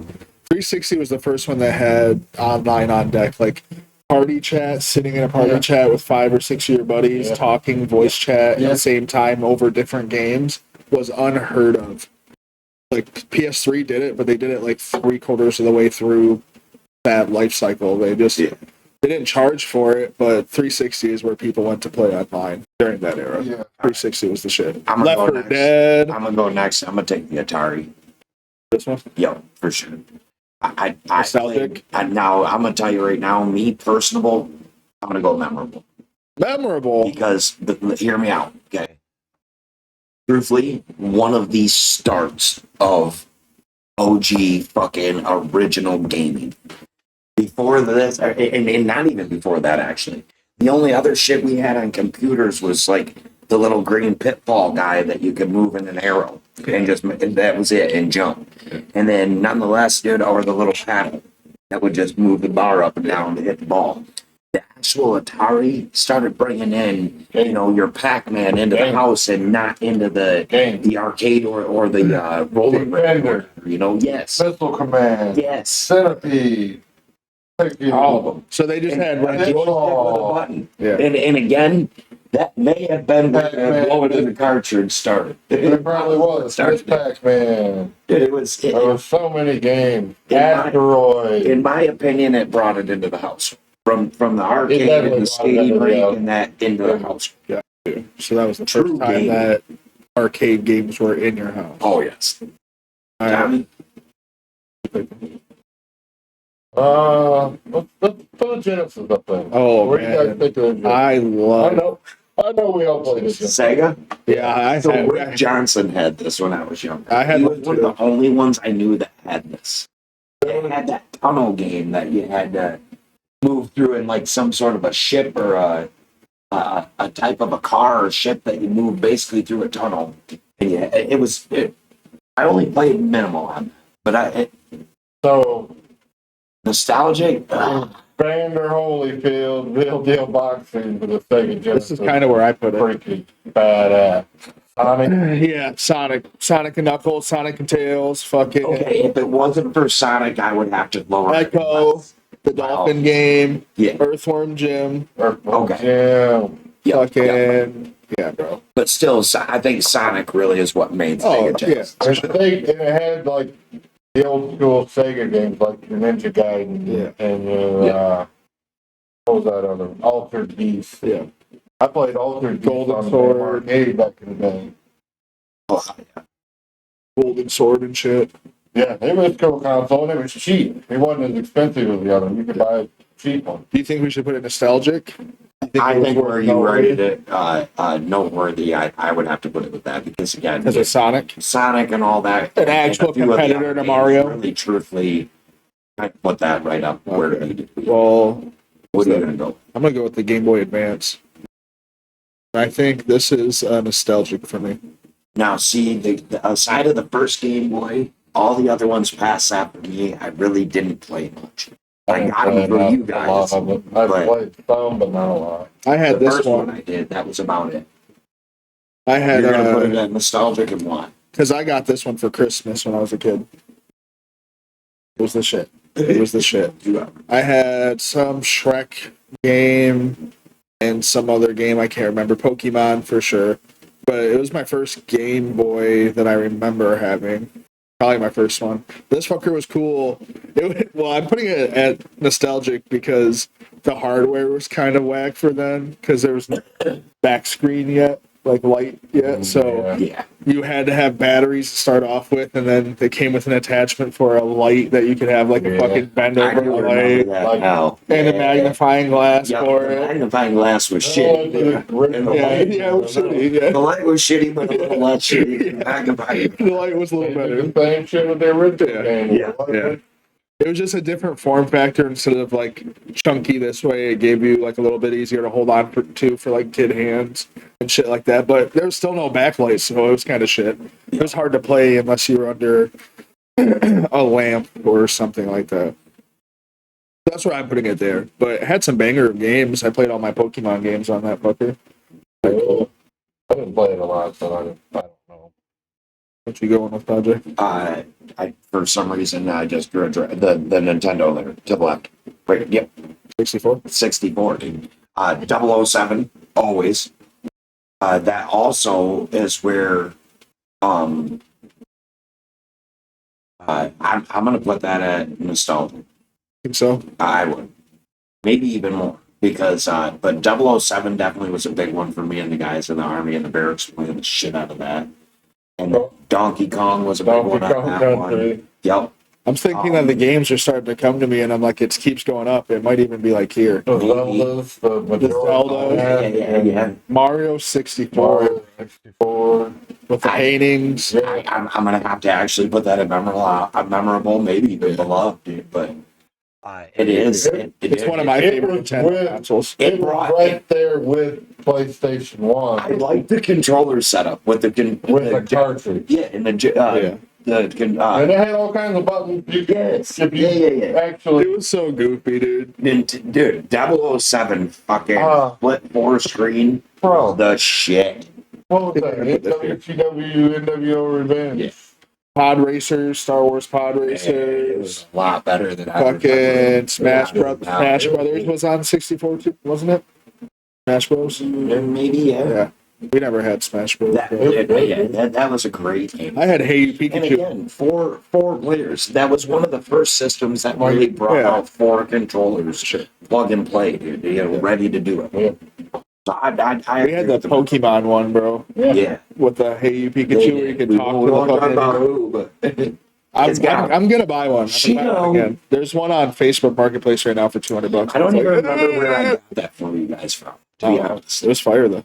360 was the first one that had online on deck, like party chat, sitting in a party chat with 5 or 6 of your buddies, talking voice chat at the same time over different games was unheard of. Like PS3 did it, but they did it like 3/4 of the way through that life cycle. They just they didn't charge for it, but 360 is where people went to play online during that era. Yeah. 360 was the shit. I'm gonna Left go 4 next. Dead. I'm gonna go next. I'm gonna take the Atari. This one. Yo, for sure. I Nostalgic? now I'm gonna tell you right now, me personable, I'm gonna go memorable Memorable. because hear me out, okay? Truthfully, one of the starts of OG fucking original gaming. Before this, and not even before that, actually. The only other shit we had on computers was like the little green pitfall guy that you could move in an arrow and that was it, and jump. And then nonetheless, dude, or the little paddle that would just move the bar up and down to hit the ball. The actual Atari started bringing in, your Pac-Man into the house and not into the arcade or the roller. Defender. Yes. Missile Command. Yes. Centipede. All of them. So they just had And red. just hit with a button. Yeah. And again, That may have been Pac-Man. blowing in the cartridge started. It probably was. Started. Pac-Man. Dude, it was. There were so many games. In my- Asteroid. In my opinion, it brought it into the house from the arcade definitely and the brought it skating into the rink house. and that into the house. So that was the True first time game. that arcade games were in your house. Oh yes. All right. Tommy, Let's put the Genesis up there. Oh, Where do you man. guys think of it? I love. I know we all played this. Sega. Yeah, I So had. Rick Johnson had this when I was younger. I had He one was one of too. the only ones I knew that had this. It had that tunnel game that you had to move through in like some sort of a ship or a type of a car or ship that you move basically through a tunnel. And yeah, I only played minimal on that, but So, nostalgic. Vander Holyfield, Real Deal Boxing for the Sega Genesis. This is kind of where I put it. freaky badass. Sonic. Yeah, Sonic and Knuckles, Sonic and Tails, fucking Okay, if it wasn't for Sonic, I would have to lower it. Echo, the Dolphin game, Yeah. Earthworm Jim, Okay. Yeah. Yeah, fucking yeah, bro. but still, I think Sonic really is what made Oh, Sega Genesis. And it had like the old school Sega games like your Ninja Gaiden and your what was that other Altered Beast. Yeah. I played Altered Beast Golden on Sword. the arcade back in the day. Oh, Golden Sword and shit. Yeah, it was a cool console and it was cheap. It wasn't as expensive as the other one. You could buy a cheap one. Do you think we should put it nostalgic? I think where you noteworthy? rated it noteworthy, I would have to put it with that because again, Because it's Sonic. Sonic and all that, An actual a few of the competitor other to games, Mario? Really, truthfully, I put that right up where it Okay. needed to be. Well, What are you gonna go? I'm gonna go with the Game Boy Advance. I think this is nostalgic for me. Now, see, the aside of the first Game Boy, all the other ones past that for me, I really didn't play much. I got them for you guys. I but played some, but not a lot. I had the this first one one. I did. That was about it. I had You're gonna put it at nostalgic and what? because I got this one for Christmas when I was a kid. It was the shit. It was the shit. I had some Shrek game and some other game I can't remember. Pokemon for sure, but it was my first Game Boy that I remember having. Probably my first one. This fucker was cool. Well, I'm putting it at nostalgic because the hardware was kind of whack for then because there was no back screen yet, like light yet. So Yeah. you had to have batteries to start off with, and then they came with an attachment for a light that you could have like a Yeah. fucking bend I over do remember light that like- now. and a magnifying glass Yeah, for the it. magnifying glass was Oh, shitty. Yeah, it was shitty. Yeah. The light was shitty, but a little less shitty than the magnifying. The light was a little They better. did the same shit with the original Yeah. game. Yeah. It was just a different form factor instead of like chunky this way. It gave you like a little bit easier to hold on to for like kid hands and shit like that. But there was still no backlight, so it was kind of shit. It was hard to play unless you were under a lamp or something like that. That's why I'm putting it there. But it had some banger games. I played all my Pokemon games on that fucker. I didn't play it a lot, so I don't know. What you going with, Project? I for some reason I just drew the Nintendo there to the left. Right, yep, 64? 64. Dude. 007 always. That also is where I'm gonna put that at nostalgia. Think so? I would. Maybe even more. Because but 007 definitely was a big one for me and the guys in the army and the barracks playing the shit out of that. And Donkey Kong was a big Donkey one on Kong that one. Country. Yep. I'm thinking that the games are starting to come to me, and I'm like, it keeps going up. It might even be like here. The Zeldas, the Majora's Yeah. Mario 64 Mario 64. with the paintings. Yeah. I'm gonna have to actually put that in memorable, maybe even beloved, dude. But it is. It's one of my It favorite was Nintendo with- consoles. It was right there with PlayStation 1. I like the controller setup with the with the cartridge. yeah, and the Yeah. And it had all kinds of buttons. You could, Yes. if you Yeah. It actually, was so goofy, dude. dude, 007 fucking split 4 screen, bro, the shit. what was that? WCW, NWO Revenge. Yeah. Pod Racers, Star Wars Pod It Racers. was a lot better than I Fucking remember. Smash Yeah. Brothers was on 64 too, wasn't it? Smash Bros. Maybe, yeah. Yeah, we never had Smash Bros. That was a great game. I had Hey You And Pikachu. again, four players. That was one of the first systems that really brought out 4 controllers, plug and play, dude. Ready to do it. Yeah. So I We had the Pokemon one, bro. Yeah. With the Hey You Pikachu, where you could talk to the talk fucking. about who, but I'm gonna buy one. Again. There's one on Facebook Marketplace right now for $200. I don't even remember where I got that from you guys from. To be honest, it was fire though.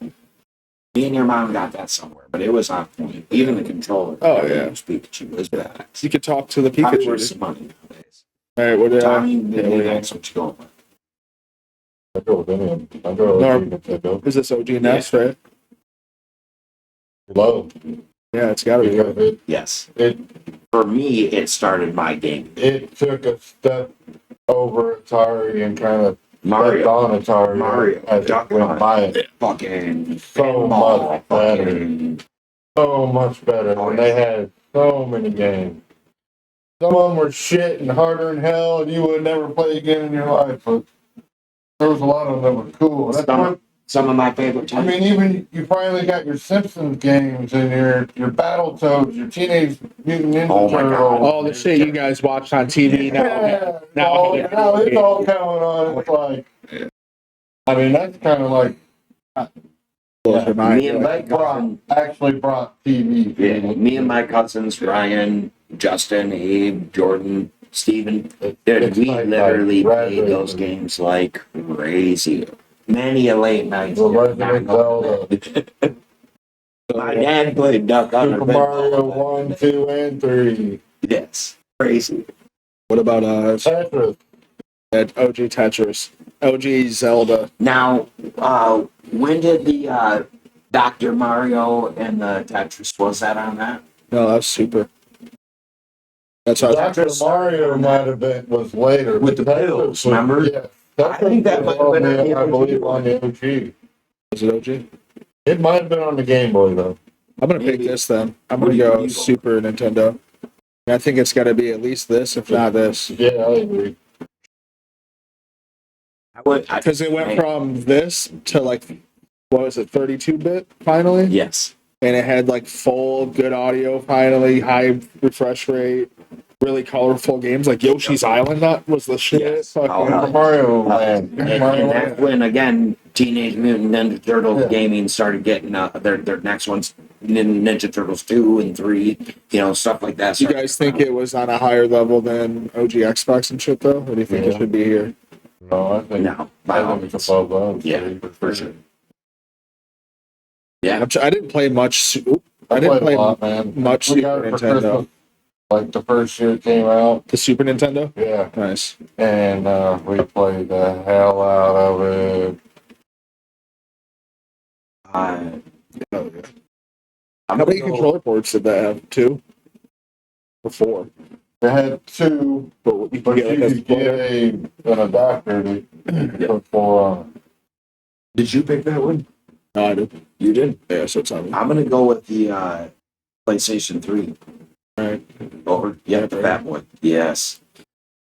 Me and your mom got that somewhere, but it was on point. Even the controller. Oh yeah, Pikachu was badass. You could talk to the Probably Pikachu. worth some money nowadays. All right, what? Tommy, that's what you going with. I go with any of them. I go with Nintendo. Is this OG NES, right? Low. Yeah, it's gotta be. Because Yes. For me, it started my game. it took a step over Atari and kind of Mario. on Atari. Mario. As it went by it. Fucking So much better. So much better. And they had so many games. Some of them were shit and harder than hell, and you would never play again in your life. But there was a lot of them that were cool. That's what, some of my favorite I mean, even you finally got your Simpsons games and your Battletoads, your Teenage Mutant Ninja Turtles. All the shit you guys watched on TV now. Yeah, now it's all coming on. It's like, I mean, that's kind of like. Me and my actually brought TV. Yeah, me and my cousins, Ryan, Justin, Abe, Jordan, Steven, we literally played those games like crazy. Many a late night. My dad played Duck Hunter. Super Mario 1, 2, and 3. Yes, crazy. What about Tetris? OG Tetris, OG Zelda? Now, when did the Dr. Mario and the Tetris, was that on that? No, that's Super. That's how Dr. Mario might have been was later with the pills. Remember? Yeah, I think that might have been I believe on the OG. Was it OG? It might have been on the Game Boy though. I'm gonna pick this then. I'm gonna go Super Nintendo. I think it's got to be at least this, if not this. Yeah, I agree. Because it went from this to like, what was it, 32-bit finally? Yes. And it had like full good audio finally, high refresh rate, really colorful games like Yoshi's Island. That was the shit. Yes. Mario Land. And that's when again Teenage Mutant Ninja Turtles gaming started getting their next ones, Ninja Turtles 2 and 3, stuff like that. Do you guys think it was on a higher level than OG Xbox and shit though? Or do you think it should be here? No, I think it's above us. Yeah, for sure. Yeah, I didn't play much. I didn't play a lot, man. Much Super Nintendo. Like the first year it came out. The Super Nintendo? Yeah. Nice. And we played the hell out of it. How many controller ports did that have? 2? Or 4? It had 2, but you could get an adapter to put 4 on it. Did you pick that one? No, I did. You did? Yeah, so it's on me. I'm gonna go with the PlayStation 3. Right. Over, the Fat Boy. Yes.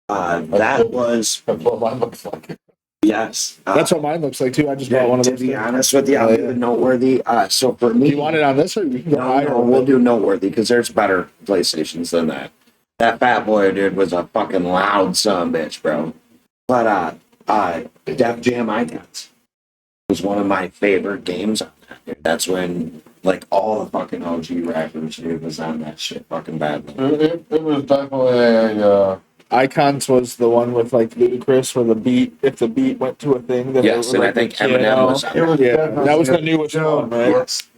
That was. That's what mine looks like. Yes. That's what mine looks like too. I just bought one of those. To be honest with you, I'll do the noteworthy. So for me, do you want it on this or we can go higher? No, we'll do noteworthy because there's better PlayStations than that. That Fat Boy dude was a fucking loud son of a bitch, bro. But Def Jam Icons was one of my favorite games on that. Dude. That's when like all the fucking OG rappers dude was on that shit fucking bad. It was definitely a. Icons was the one with like Ludacris, where the beat, if the beat went to a thing, then yes, it was, and like, I think Eminem was. That was the newest one, right? Yes.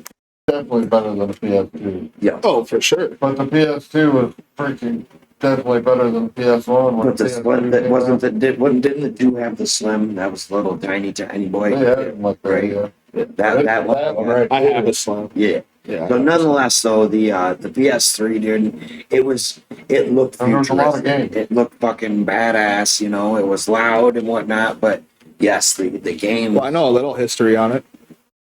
Definitely better than the PS2. Yeah. Oh, for sure. But the PS2 was freaking definitely better than the PS1. But the Slim, that wasn't the didn't the 2 have the Slim? That was a little tiny boy. Yeah, like right. Yeah. That one right. I have a Slim. Yeah. Yeah. So nonetheless, though, the PS3, dude, it looked futuristic. It looked fucking badass. It was loud and whatnot. But yes, the game. Well, I know a little history on it.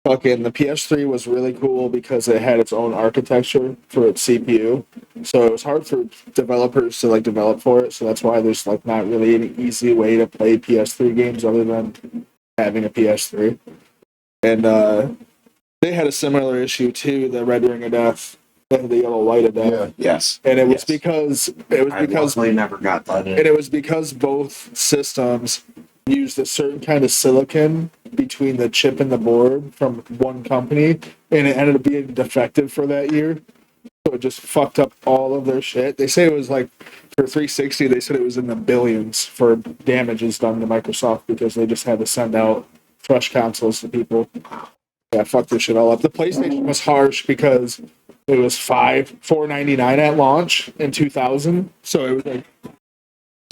Fucking the PS3 was really cool because it had its own architecture for its CPU. So it was hard for developers to like develop for it. So that's why there's like not really an easy way to play PS3 games other than having a PS3. And they had a similar issue too, the red ring of death, the yellow light of death. Yeah. Yes. And it was Yes. because I luckily never got that. and it was because both systems used a certain kind of silicon between the chip and the board from one company, and it ended up being defective for that year. So it just fucked up all of their shit. They say it was like for 360, they said it was in the billions for damages done to Microsoft because they just had to send out fresh consoles to people. Yeah, fuck this shit all up. The PlayStation was harsh because it was $499 at launch in 2000, so it was like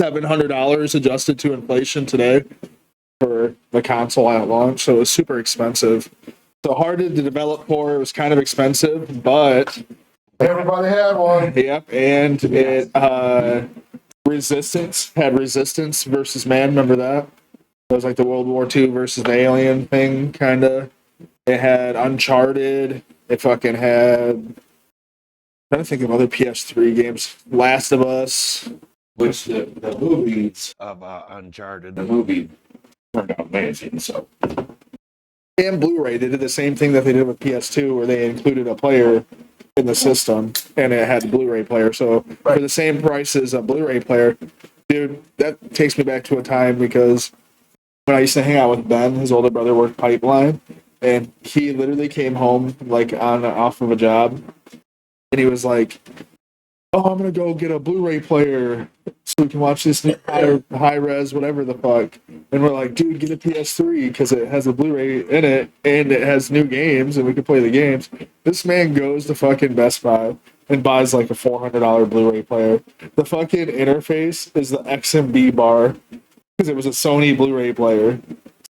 $700 adjusted to inflation today for the console at launch. So it was super expensive. So hard to develop for. It was kind of expensive, but Everybody had one. yep. And it Resistance had Resistance versus Man. Remember that? It was like the World War II versus the Alien thing, kind of. It had Uncharted. It fucking had. I'm trying to think of other PS3 games. Last of Us. Which the movies of Uncharted, the movie turned out amazing. So And Blu-ray. They did the same thing that they did with PS2, where they included a player in the system, and it had a Blu-ray player. So for the same price as a Blu-ray player, dude, that takes me back to a time because when I used to hang out with Ben, his older brother worked pipeline, and he literally came home like on off of a job, and he was like, "Oh, I'm gonna go get a Blu-ray player so we can watch this new high res, whatever the fuck." And we're like, "Dude, get a PS3 because it has a Blu-ray in it and it has new games and we can play the games." This man goes to fucking Best Buy and buys like a $400 Blu-ray player. The fucking interface is the XMB bar because it was a Sony Blu-ray player.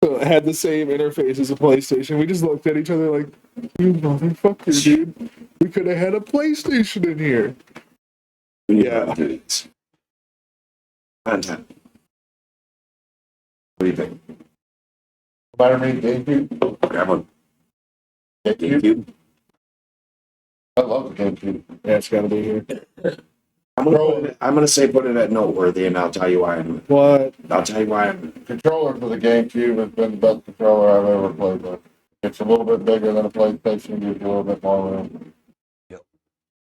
So it had the same interface as a PlayStation. We just looked at each other like, "You motherfucker, dude. We could have had a PlayStation in here." Yeah. Content. What do you think? Spider-Man GameCube. Grab one. GameCube. GameCube. I love the GameCube. Yeah, it's got to be here. I'm gonna say put it at noteworthy, and I'll tell you why. What? I'll tell you why. Controller for the GameCube has been the best controller I've ever played with. It's a little bit bigger than a PlayStation, gives you a little bit more room. Yep.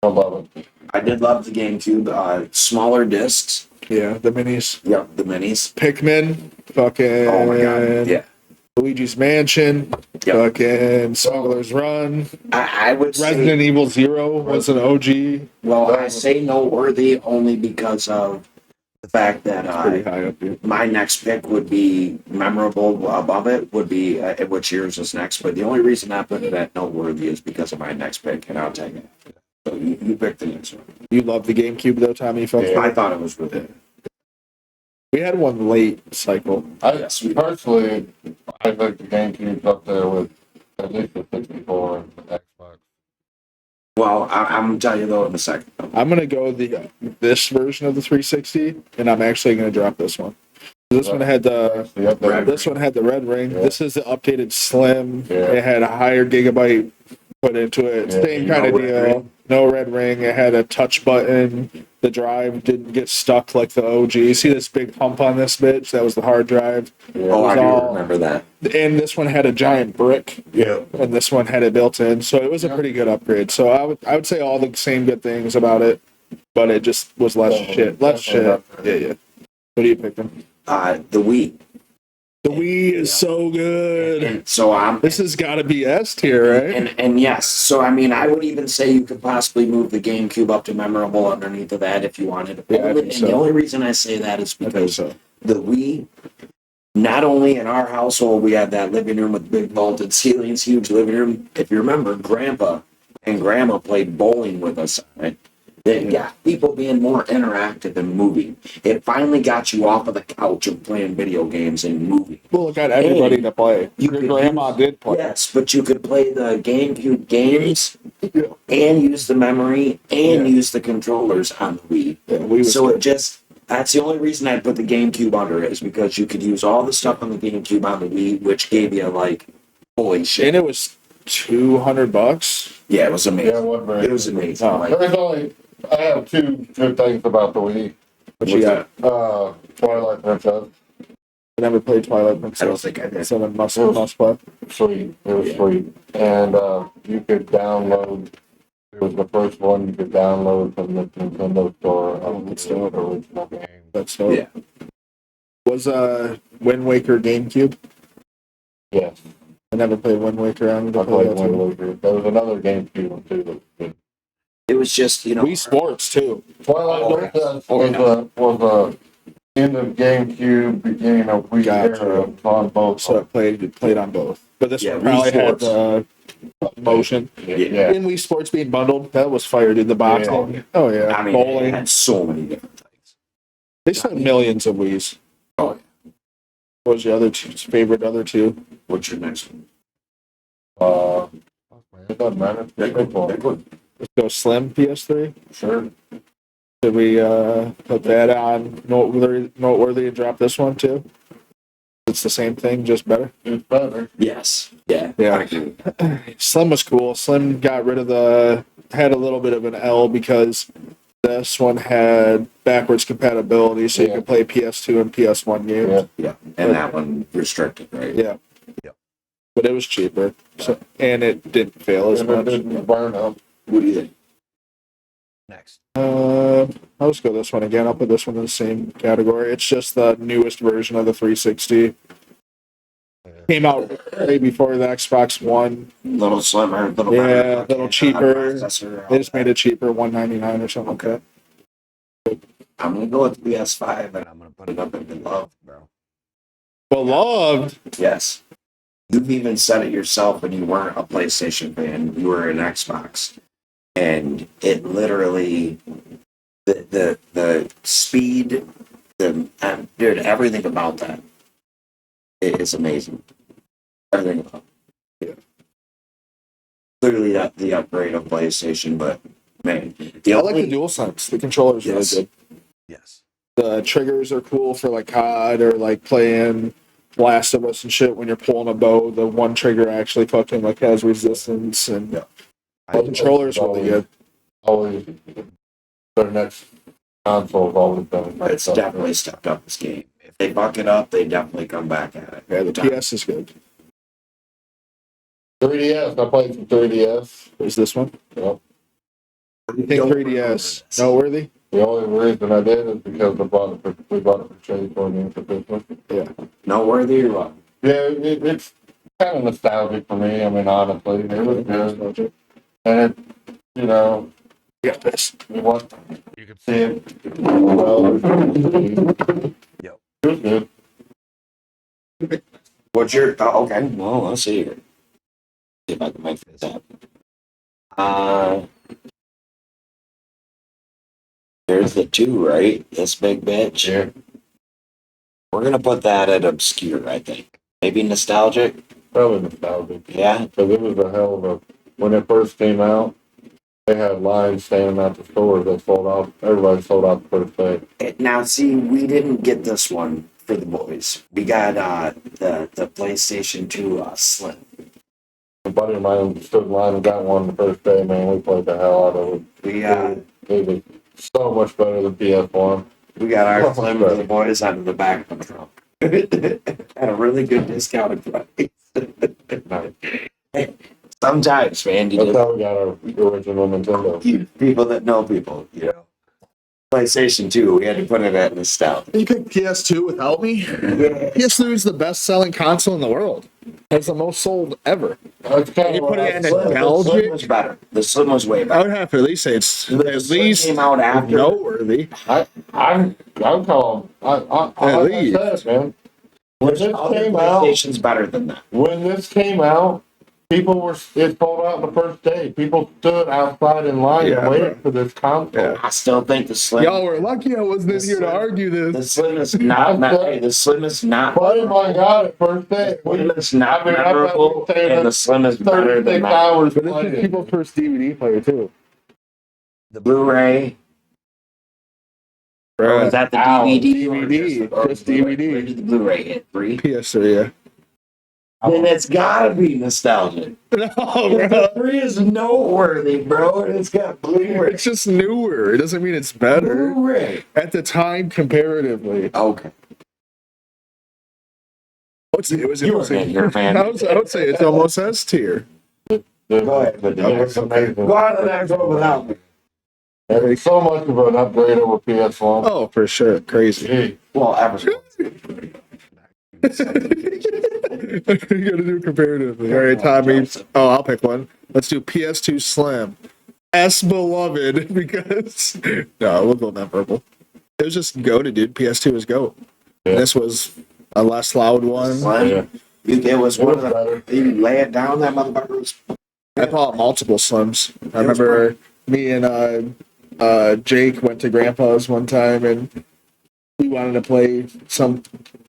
I love it. I did love the GameCube. Smaller discs. Yeah, the minis. Yep, the minis. Pikmin. Fucking. Oh my god. Yeah. Luigi's Mansion. Yep. Fucking Smuggler's Run. I would Resident say, Evil Zero was an OG. well, I say noteworthy only because of the fact that Pretty high up here. my next pick would be memorable above it, would be which yours is next. But the only reason I put it at noteworthy is because of my next pick, and I'll take it. So you picked the next one. You love the GameCube though, Tommy? Yeah. I thought it was with it. We had one late cycle. Yes, we- Personally, I think the GameCube's up there with at least the 64 and the Xbox. Well, I'm gonna tell you though in a second. I'm gonna go this version of the 360, and I'm actually gonna drop this one. This one had the The updated- this one had the red ring. Yeah. This is the updated Slim. Yeah. It had a higher gigabyte put into it. Yeah. Same kind of No red deal. ring. No red ring. It had a touch button. The drive didn't get stuck like the OG. You see this big hump on this bitch? That was the hard drive. Oh, I was do all- remember that. And this one had a giant brick, Yeah. and this one had it built in. So it was a pretty good upgrade. So I would say all the same good things about it, but it just was less Definitely- shit. Less shit. definitely. Yeah. What do you pick them? The Wii. The Wii is so good. And so I'm This has got to be S tier, right? and yes, so I mean I would even say you could possibly move the GameCube up to memorable underneath of that if you wanted. Yeah, I Only- think and so. the only reason I say that is I think because so. the Wii, not only in our household we had that living room with big vaulted ceilings, huge living room. If you remember, Grandpa and Grandma played bowling with us. Right? It got people being more interactive and moving. It finally got you off of the couch of playing video games and moving. Well, it got everybody to play. You Your could grandma did play. Yes, but you could play the GameCube games Yeah. and use the memory and Yeah. use the controllers on the Wii. Yeah, Wii was So good. it just, that's the only reason I put the GameCube under it, is because you could use all the stuff on the GameCube on the Wii, which gave you like, holy shit. And it was $200. Yeah, it was amazing. Yeah, what very It was amazing. Oh. Like, There's only, I have two good things about the Wii. What you got? Twilight Princess. I never played Twilight Princess. I don't think I did. So then must play. Sweet. It was sweet. And you could download, it was the first one you could download from the Nintendo store of the original game. That's dope. Yeah. Was Wind Waker GameCube? Yes. I never played Wind Waker. I need to I play played that too. Wind Waker. There was another GameCube one too that was good. It was just, you know. Wii Sports too. Twilight Princess Oh, was a end of GameCube, beginning of Wii Gotcha. era on both. So I played on both. But this Yeah, one probably Wii had motion. Yeah. In Wii Sports being bundled, that was fire. Did the boxing? Yeah. Oh yeah. I mean, Bowling. it had so many different things. They sold millions of Wii's. Oh, yeah. What was your favorite other two? What's your next one? It doesn't matter. Pick one. Let's go Slim PS3. Sure. Did we put that on noteworthy and drop this one too? It's the same thing, just better. It's better. Yes. Yeah. Yeah. I agree. Slim was cool. Slim got rid of had a little bit of an L because this one had backwards compatibility, so you Yeah. could play PS2 and PS1 games. Yeah. Yeah. And that one restricted, right? Yeah. Yep. But it was cheaper, so, and it didn't fail as And it much. didn't burn up. What do you think? Next. I'll just go this one again. I'll put this one in the same category. It's just the newest version of the 360. Came out right before the Xbox One. Little slimmer, little Yeah, better. little cheaper. Processor, They just made it cheaper, $199 or something like that. I'm gonna go with PS5 and I'm gonna put it up in beloved, bro. Beloved. Yes. You've even said it yourself when you weren't a PlayStation fan, you were an Xbox. And it literally the speed, dude, everything about that is amazing. Everything about it. Yeah. Clearly the upgrade of PlayStation, but man, I like the DualSense. The controller's Yes. really good. Yes. The triggers are cool for like COD or like playing Last of Us and shit. When you're pulling a bow, the one trigger actually fucking like has resistance, and Yeah. the controller's really good. Always, their next console's always been. It's definitely stepped up this game. If they buck it up, they definitely come back at it. Yeah, the PS is good. 3DS. I played some 3DS. Is this one? Yep. I think 3DS noteworthy. The only reason I did is because we bought it for Chase going for Christmas. Yeah. Noteworthy or what? Yeah, it's kind of nostalgic for me. I mean, honestly, it was good. And it, you know, Yeah, this. what you could see it. Well, Yep. it was good. What's your okay? Well, let's see here. See if I can make this happen. There's the 2, right? This big bitch. Yeah, We're gonna put that at obscure, I think. Maybe nostalgic. probably nostalgic. Yeah. Because it was a hell of a. When it first came out, they had lines standing at the stores that sold out. Everybody sold out the first day. Now, see, we didn't get this one for the boys. We got the PlayStation 2 Slim. A buddy of mine stood in line and got one the first day. Man, we played the hell out of it. We It was so much better than PS1. we got our Oh, Slim for the boys out of the back of the trunk at a really good discounted price. Sometimes, man, you That's just how we got our original Nintendo. people that know people, you know. PlayStation 2, we had to put it at nostalgia. You picked PS2 without me? PS2 is the best-selling console in the world. Has the most sold ever. That's kind You of put what it I in said. a- The Slim was better. The Slim was way I better. would have to at least say it's The at Slim least came out after. noteworthy. I'm calling. At Like I least. said, man. When this Other came out, PlayStation's better than that. when this came out, it sold out the first day. People stood outside in line Yeah, and waited for this console. Yeah. I still think the Slim. Y'all were lucky I wasn't in The here to Slim- argue The this. Slim is not. Hey, the Slim is not. Buddy of mine got it first day. The Slim is not I mean, I bet memorable, we stayed and at the Slim is better 36 than that. hours But this is playing. people's first DVD player too. The Blu-ray. Or was that the Ow, DVD? or DVD, or just Blu-ray? DVD. Where did the Blu-ray hit? 3? PS3, yeah. Then it's gotta be nostalgic. No, bro. The 3 is noteworthy, bro, and it's got Blu-ray. It's just newer. It doesn't mean it's better. Blu-ray. At the time, comparatively. Okay. I would say it was You were in here, man. I would say it's almost S tier. Go ahead with the next one. amazing. Go on to the next one without me. And it's so much of an upgrade over PS1. Oh, for sure. Crazy. Gee, Well, everyone. You gotta do comparatively. All right, Tommy. Oh, I'll pick one. Let's do PS2 Slim. S beloved because no, we'll go memorable. It was just goated, dude. PS2 was goat. Yeah. This was a less loud one. Slim. yeah. It was It one was of the. better. You lay it down, that motherfucker was. I bought multiple Slims. I remember me and Jake went to Grandpa's one time and we wanted to play some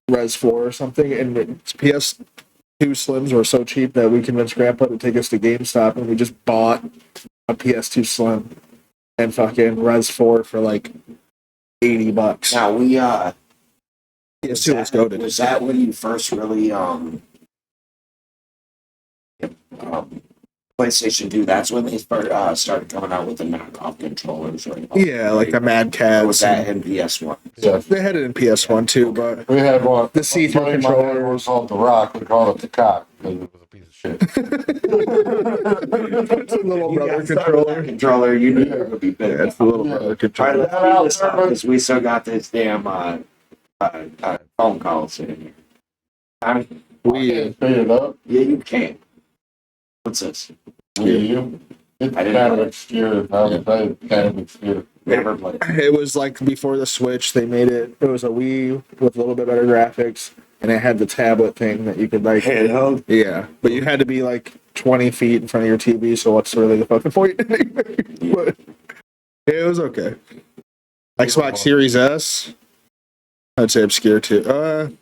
Res 4 or something, and PS2 Slims were so cheap that we convinced Grandpa to take us to GameStop, and we just bought a PS2 Slim and fucking Res 4 for like $80. Now we PS2 was goated. Was that when you first really PlayStation 2? That's when they started coming out with the knockoff controllers, right? Yeah, like the Mad Cats. Or was that in PS1? Yeah. They had it in PS1 too, but We had one. The see-through buddy of mine had one controllers. called the Rock. We called it the Cock because it was a piece of shit. it's a little You brother got stuck with that controller. controller, you knew it would be big. Yeah, it's the little Yeah. brother Try to controller. let me this up because we still got this damn phone call sitting here. I mean, We Speed it up. yeah, you can. What's this? Wii U. It's I didn't kind of know. obscure. I would say it's kind of obscure. Never played. it was like before the Switch, they made it. It was a Wii with a little bit better graphics, and it had the tablet thing that you could like. Handheld? Yeah, but you had to be like 20 feet in front of your TV. So what's really the fucking point? But it was okay. Xbox Series S. I'd say obscure too.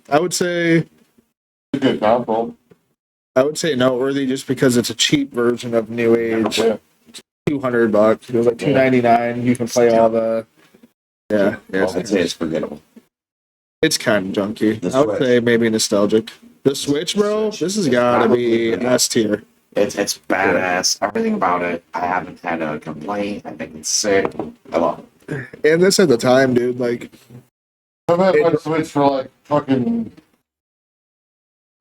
I would say It's a good console. noteworthy just because it's a cheap version of New Age. Yeah. $200. It was like $299. You can play all the. Yeah, I'd say it's forgettable. it's kind of junky. The I would Switch. say maybe nostalgic. The Switch, bro. This has got to be S tier. It's badass. Everything about it. I haven't had a complaint. I think it's sick. I love it. And this at the time, dude. Like, I've had my Switch for like fucking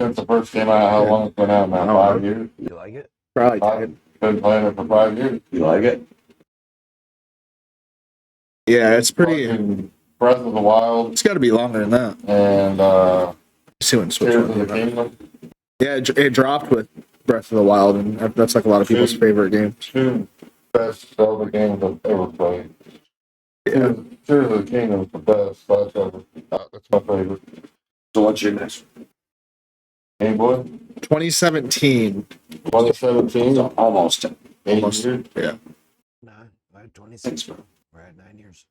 since the first came out. How long it's been out now? 5 years. You like it? probably I've 10. been playing it for 5 years. You like it? Yeah, it's pretty. Fucking Breath of the Wild It's got to be longer than that. and See when Switch. Tears of one the came out. Kingdom. Yeah, it dropped with Breath of the Wild, and that's like a lot of people's favorite games. Two best Zelda games I've ever played. Yeah. Tears of the Kingdom is the best. That's my favorite. So what's your next one? Game Boy, 2017. 2017, So almost 8 Almost. years. Yeah. No, I had 26, bro. We're at 9 years.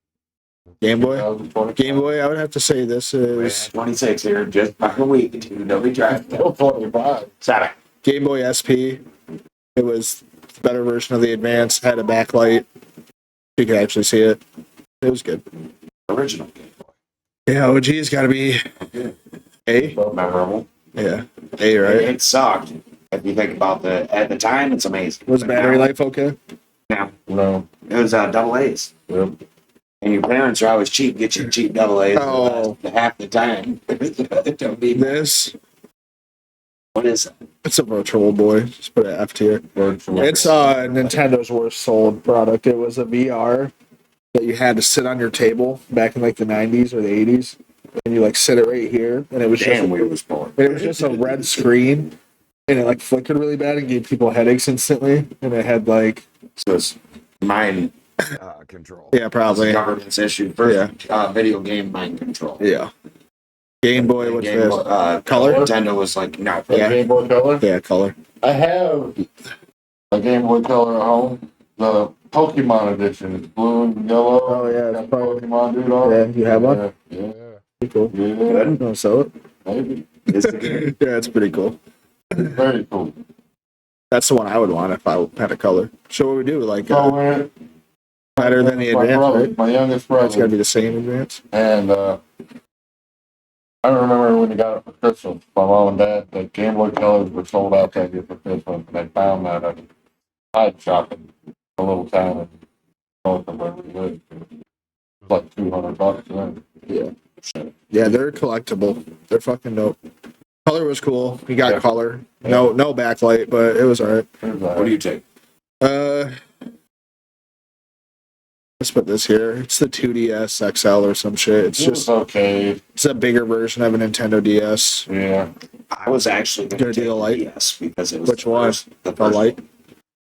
Game Boy. 2020. Game Boy. I would have to say this is 26 here, just by a week, dude. Don't be trying. Still 25. Saturday. Game Boy SP. It was a better version of the Advance. Had a backlight. You could actually see it. It was good. Original Game Boy. Yeah, OG's got to be A. Memorable. Yeah, A, right? It sucked. If you think about at the time, it's amazing. Was But battery now- life okay? Now, No. it was double A's. Yep. And your parents are always cheap, get you cheap double A's Oh. half the time. Don't be This, What is that? it's a virtual boy. Just put an F tier. Virtual. It's Nintendo's worst sold product. It was a VR that you had to sit on your table back in like the 90s or the 80s, and you like sit it right here, and it was Damn, we was born. it was just a red screen, and it like flickered really bad and gave people headaches instantly. And it had like So it's mind Control. yeah, probably government's issue. First video game mind control. yeah. Game Boy, what's Game this? Boy, Color? Nintendo was like, no. Yeah. Game Boy Color. Yeah, color. I have a Game Boy Color at home. The Pokemon edition. It's blue and yellow. Oh, yeah, Got it's probably- Pokemon dude on it. Yeah, you have one? Yeah. Pretty cool. Yeah. Good. Want to sell it? Maybe. Is it good? Yeah, it's pretty cool. Very cool. That's the one I would want if I had a color. So what we do like So we're better than the my Advance, brother, right? my youngest It's got to brother, be the same Advance. and I remember when he got it for Christmas. My mom and dad, the Game Boy Colors were sold out that year for Christmas. And they found that at Hyde Shop in a little town in north of where we lived. It was like $200 then. Yeah, they're collectible. They're fucking dope. Color was cool. We got Yeah. color. No backlight, but it was alright. What do you take? Let's put this here. It's the 2DS XL or some shit. It's It was just okay. it's a bigger version of a Nintendo DS. Yeah. I was actually going Gonna to do take the light? DS because it was Which one? The The first light.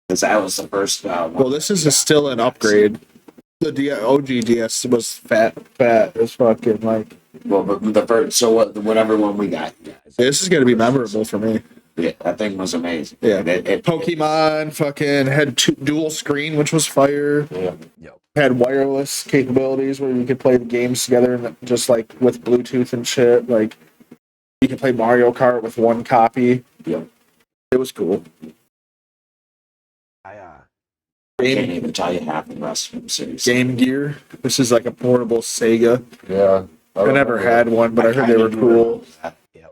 Because that was the first. Well, this is still an upgrade. The OG DS was fat as fucking like. Well, but the first. So whatever one we got, you guys. This is gonna be memorable for me. Yeah, that thing was amazing. Yeah. It Pokemon fucking had dual screen, which was fire. Yeah. Yep. Had wireless capabilities where you could play the games together, and just like with Bluetooth and shit. Like you could play Mario Kart with one copy. Yep. It was cool. I can't even tell you half the rest of them. Seriously. Game Gear. This is like a portable Sega. Yeah. I never had one, but I heard they kinda were do cool. remember that. Yep.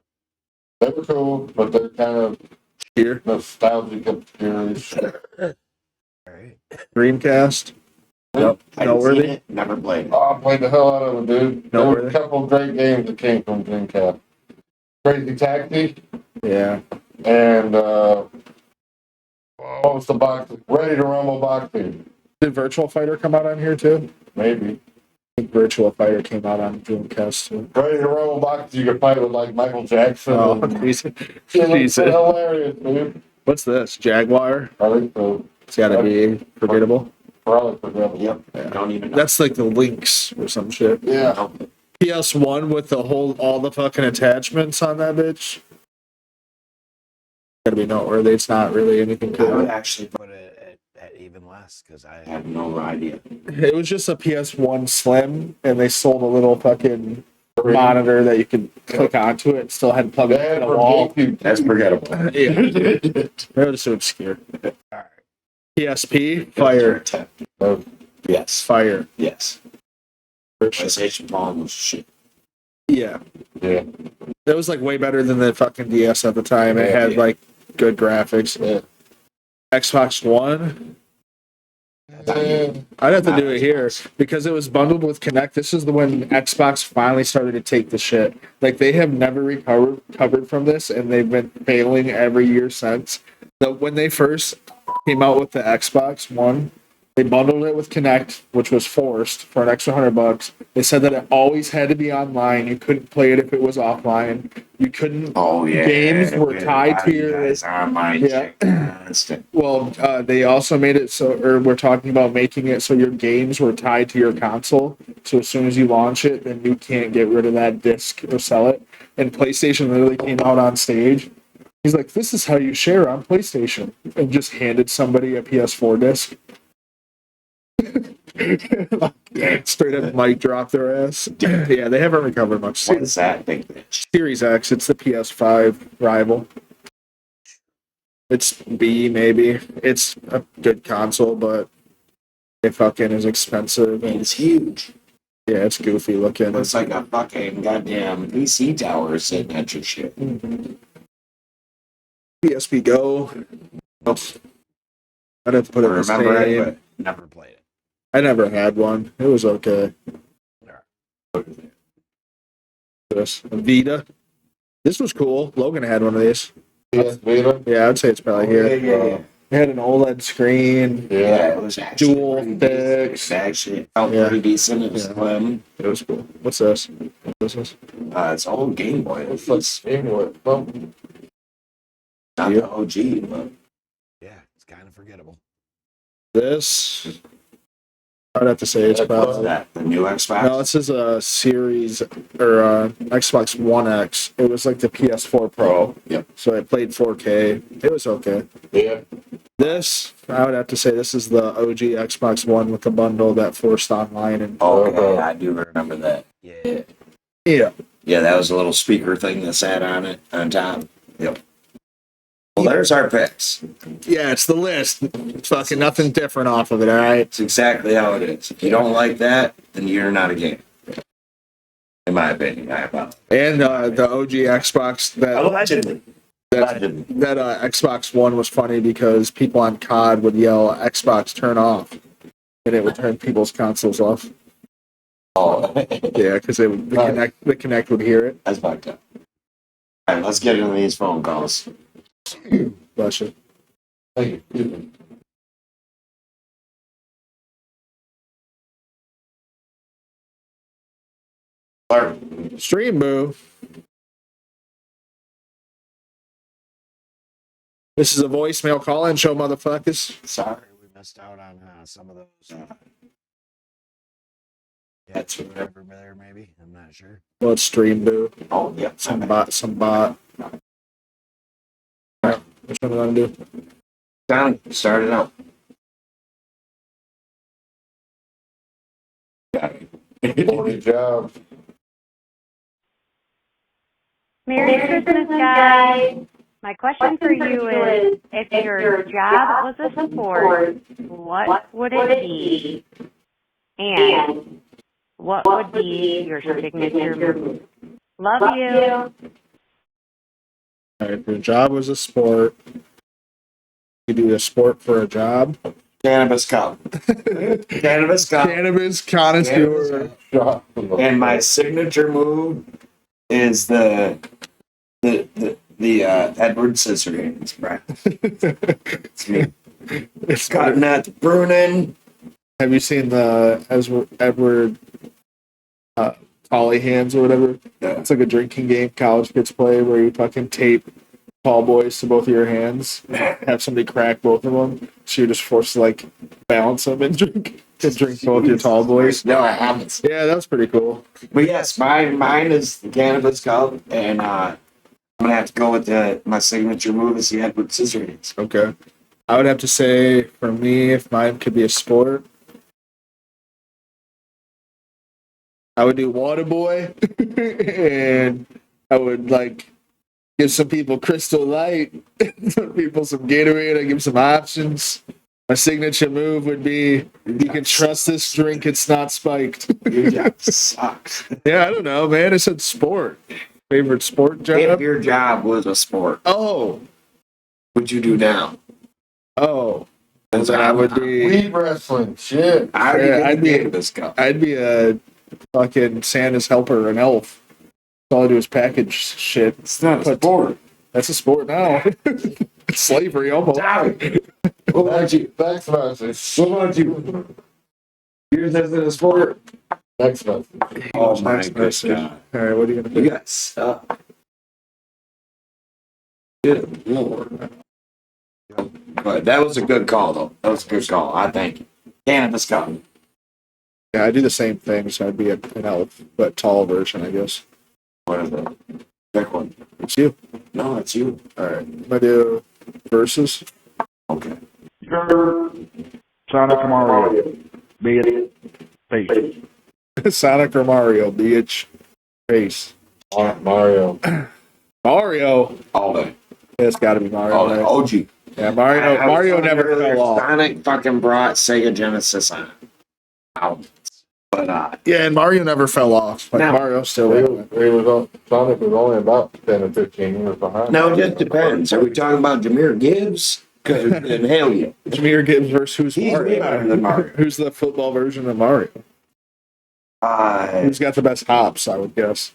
They were cool, but they're kind of Here, nostalgic obscure. All right. Dreamcast. Yep. I didn't Noteworthy? see it, never played it. Oh, I played the hell out of it, dude. There were Noteworthy? a couple of great games that came from Dreamcast. Crazy Taxi Yeah. and what was the box? Ready to Rumble boxing. Did Virtual Fighter come out on here too? Maybe. I think Virtual Fighter came out on Dreamcast too. Ready to Rumble boxing. You could play with like Michael Jackson. Oh, and- Jesus. Shit, it's Jesus. hilarious, dude. What's this? Jaguar? I think so. It's gotta be forgettable. Probably forgettable. Yep. Yeah. Don't even know. That's like the Lynx or some shit. Yeah. PS1 with all the fucking attachments on that bitch. Gotta be noteworthy. It's not really anything I would cool. actually Put it at even less because I have no idea. It was just a PS1 Slim, and they sold a little fucking monitor that you could click onto it and still had to plug it They had into for the wall. GameCube. That's forgettable. Yeah. They're just so obscure. PSP, fire. Yes. Fire. Yes. For sure. PlayStation Palm was shit. Yeah. Yeah. That was like way better than the fucking DS at the time. It had Yeah. like good graphics. Xbox One, I'd have to do it here because it was bundled with Kinect. This is the when Xbox finally started to take the shit. Like they have never recovered from this, and they've been failing every year since. When they first came out with the Xbox One, they bundled it with Kinect, which was forced for an extra $100. They said that it always had to be online. You couldn't play it if it was offline. You couldn't. Oh yeah. Games were We had tied a lot to of you your- guys online Yeah. shit constant. Well, they also made it so, or we're talking about making it so your games were tied to your console. So as soon as you launch it, then you can't get rid of that disc or sell it. And PlayStation literally came out on stage. He's like, "This is how you share on PlayStation," and just handed somebody a PS4 disc. Straight up mic drop their ass. Yeah, they haven't recovered much. What is that big bitch? Series X, it's the PS5 rival. It's B, maybe. It's a good console, but it fucking is expensive. And It's huge. yeah, it's goofy looking. It looks like a fucking goddamn PC tower sitting at your shit. PSP Go. I'd have to put it in the Remember same. it, but never played it. I never had one. It was okay. This Vita. This was cool. Logan had one of these. PS Vita. Yeah, I'd say it's probably here. Yeah. It had an OLED screen. Yeah, Yeah. it was actually Dual pretty decent. sticks. Actually, it felt Yeah. pretty decent. It was Yeah. slim. It was cool. What's this? What's this? It's old Game Boy. It's It's like anyway. Well, not Yeah. the OG, but Yeah, it's kind of forgettable. This. I'd have to say it's What's what's probably. that? The new Xbox? No, this is a Series or Xbox One X. It was like the PS4 Pro. Yep. So it played 4K. It was okay. yeah. This, I would have to say, this is the OG Xbox One with the bundle that forced online and Okay, I do remember that. Yeah. yeah. Yeah, that was a little speaker thing that sat on it on top. Yep. Well, there's our picks. Yeah, it's the list. It's fucking nothing different off of it. All right. It's exactly how it is. If you don't like that, then you're not a gamer. In my opinion, I apologize. And the OG Xbox Allegedly. that Xbox One was funny because people on COD would yell Xbox turn off, and it would turn people's consoles off. Oh, Yeah, because the Kinect would hear it. that's fucked up. All right, let's get into these phone calls. Bless you. Thank you. Clark, Stream boo. This is a voicemail call-in show, motherfuckers. sorry. We missed out on some of those. That's Whatever there, maybe. I'm not sure. Well, it's stream boo. Oh, yeah. Some bot. Alright, which one do I want to do? Johnny, start it out. Good job. Merry Christmas, guys. My question for you is, if your job was a sport, what would it be? And what would be your signature move? Love you. Alright, if your job was a sport, you do a sport for a job. Cannabis cup. Cannabis cup. Cannabis connoisseur. Shot. And my signature move is the Edward Scissorhands, right? It's me. It's Cutting at the pruning. Have you seen the Edward Tolly hands or whatever? Yeah. It's like a drinking game college kids play where you fucking tape tall boys to both of your hands, have somebody crack both of them, so you're just forced to like balance them and drink both your tall boys. No, I haven't. Yeah, that was pretty cool. But yes, mine is the Cannabis cup, and I'm gonna have to go with my signature move is the Edward Scissorhands. Okay. I would have to say, for me, if mine could be a sport, I would do Water Boy, and I would like give some people Crystal Light, some people some Gatorade. I give some options. My signature move would be, you can trust this drink, it's not spiked. Your job sucks. Yeah, I don't know, man. I said sport. Favorite sport If job? your job was a sport, Oh, what'd you do now? well, then I would be. Weed wrestling. Shit. I already Yeah, did I'd the be- Cannabis cup. I'd be a fucking Santa's helper, an elf. All I do is package shit. It's not a But- sport. That's a sport now. It's slavery almost. Tommy, what about you? Text message. What about you? Yours isn't a sport? Text message. Oh my Next good message. God. All right, what are you gonna You do? got stuck. Good Lord. But that was a good call, though. That was a good call. I thank you. Cannabis cup. Yeah, I do the same thing. So I'd be an elf, but tall version, I guess. What is it? Pick one. It's you. No, it's you. All right, I'm gonna do versus. Okay. Sonic or Mario. Be it face. Sonic or Mario, bitch. Face. Mario. Mario. All day. Yeah, it's got to be Mario. All day. Right? OG. Yeah, Mario never fell off. Sonic fucking brought Sega Genesis on. Out. But, Yeah, and Mario never fell off. Like No. Mario still. Sonic was only about 10 or 15 years behind. now it just depends. Are we talking about Jameer Gibbs? Then hell yeah. Jameer Gibbs versus who's He's way better Mario? than Mario. Who's the football version of Mario? Who's got the best hops? I would guess.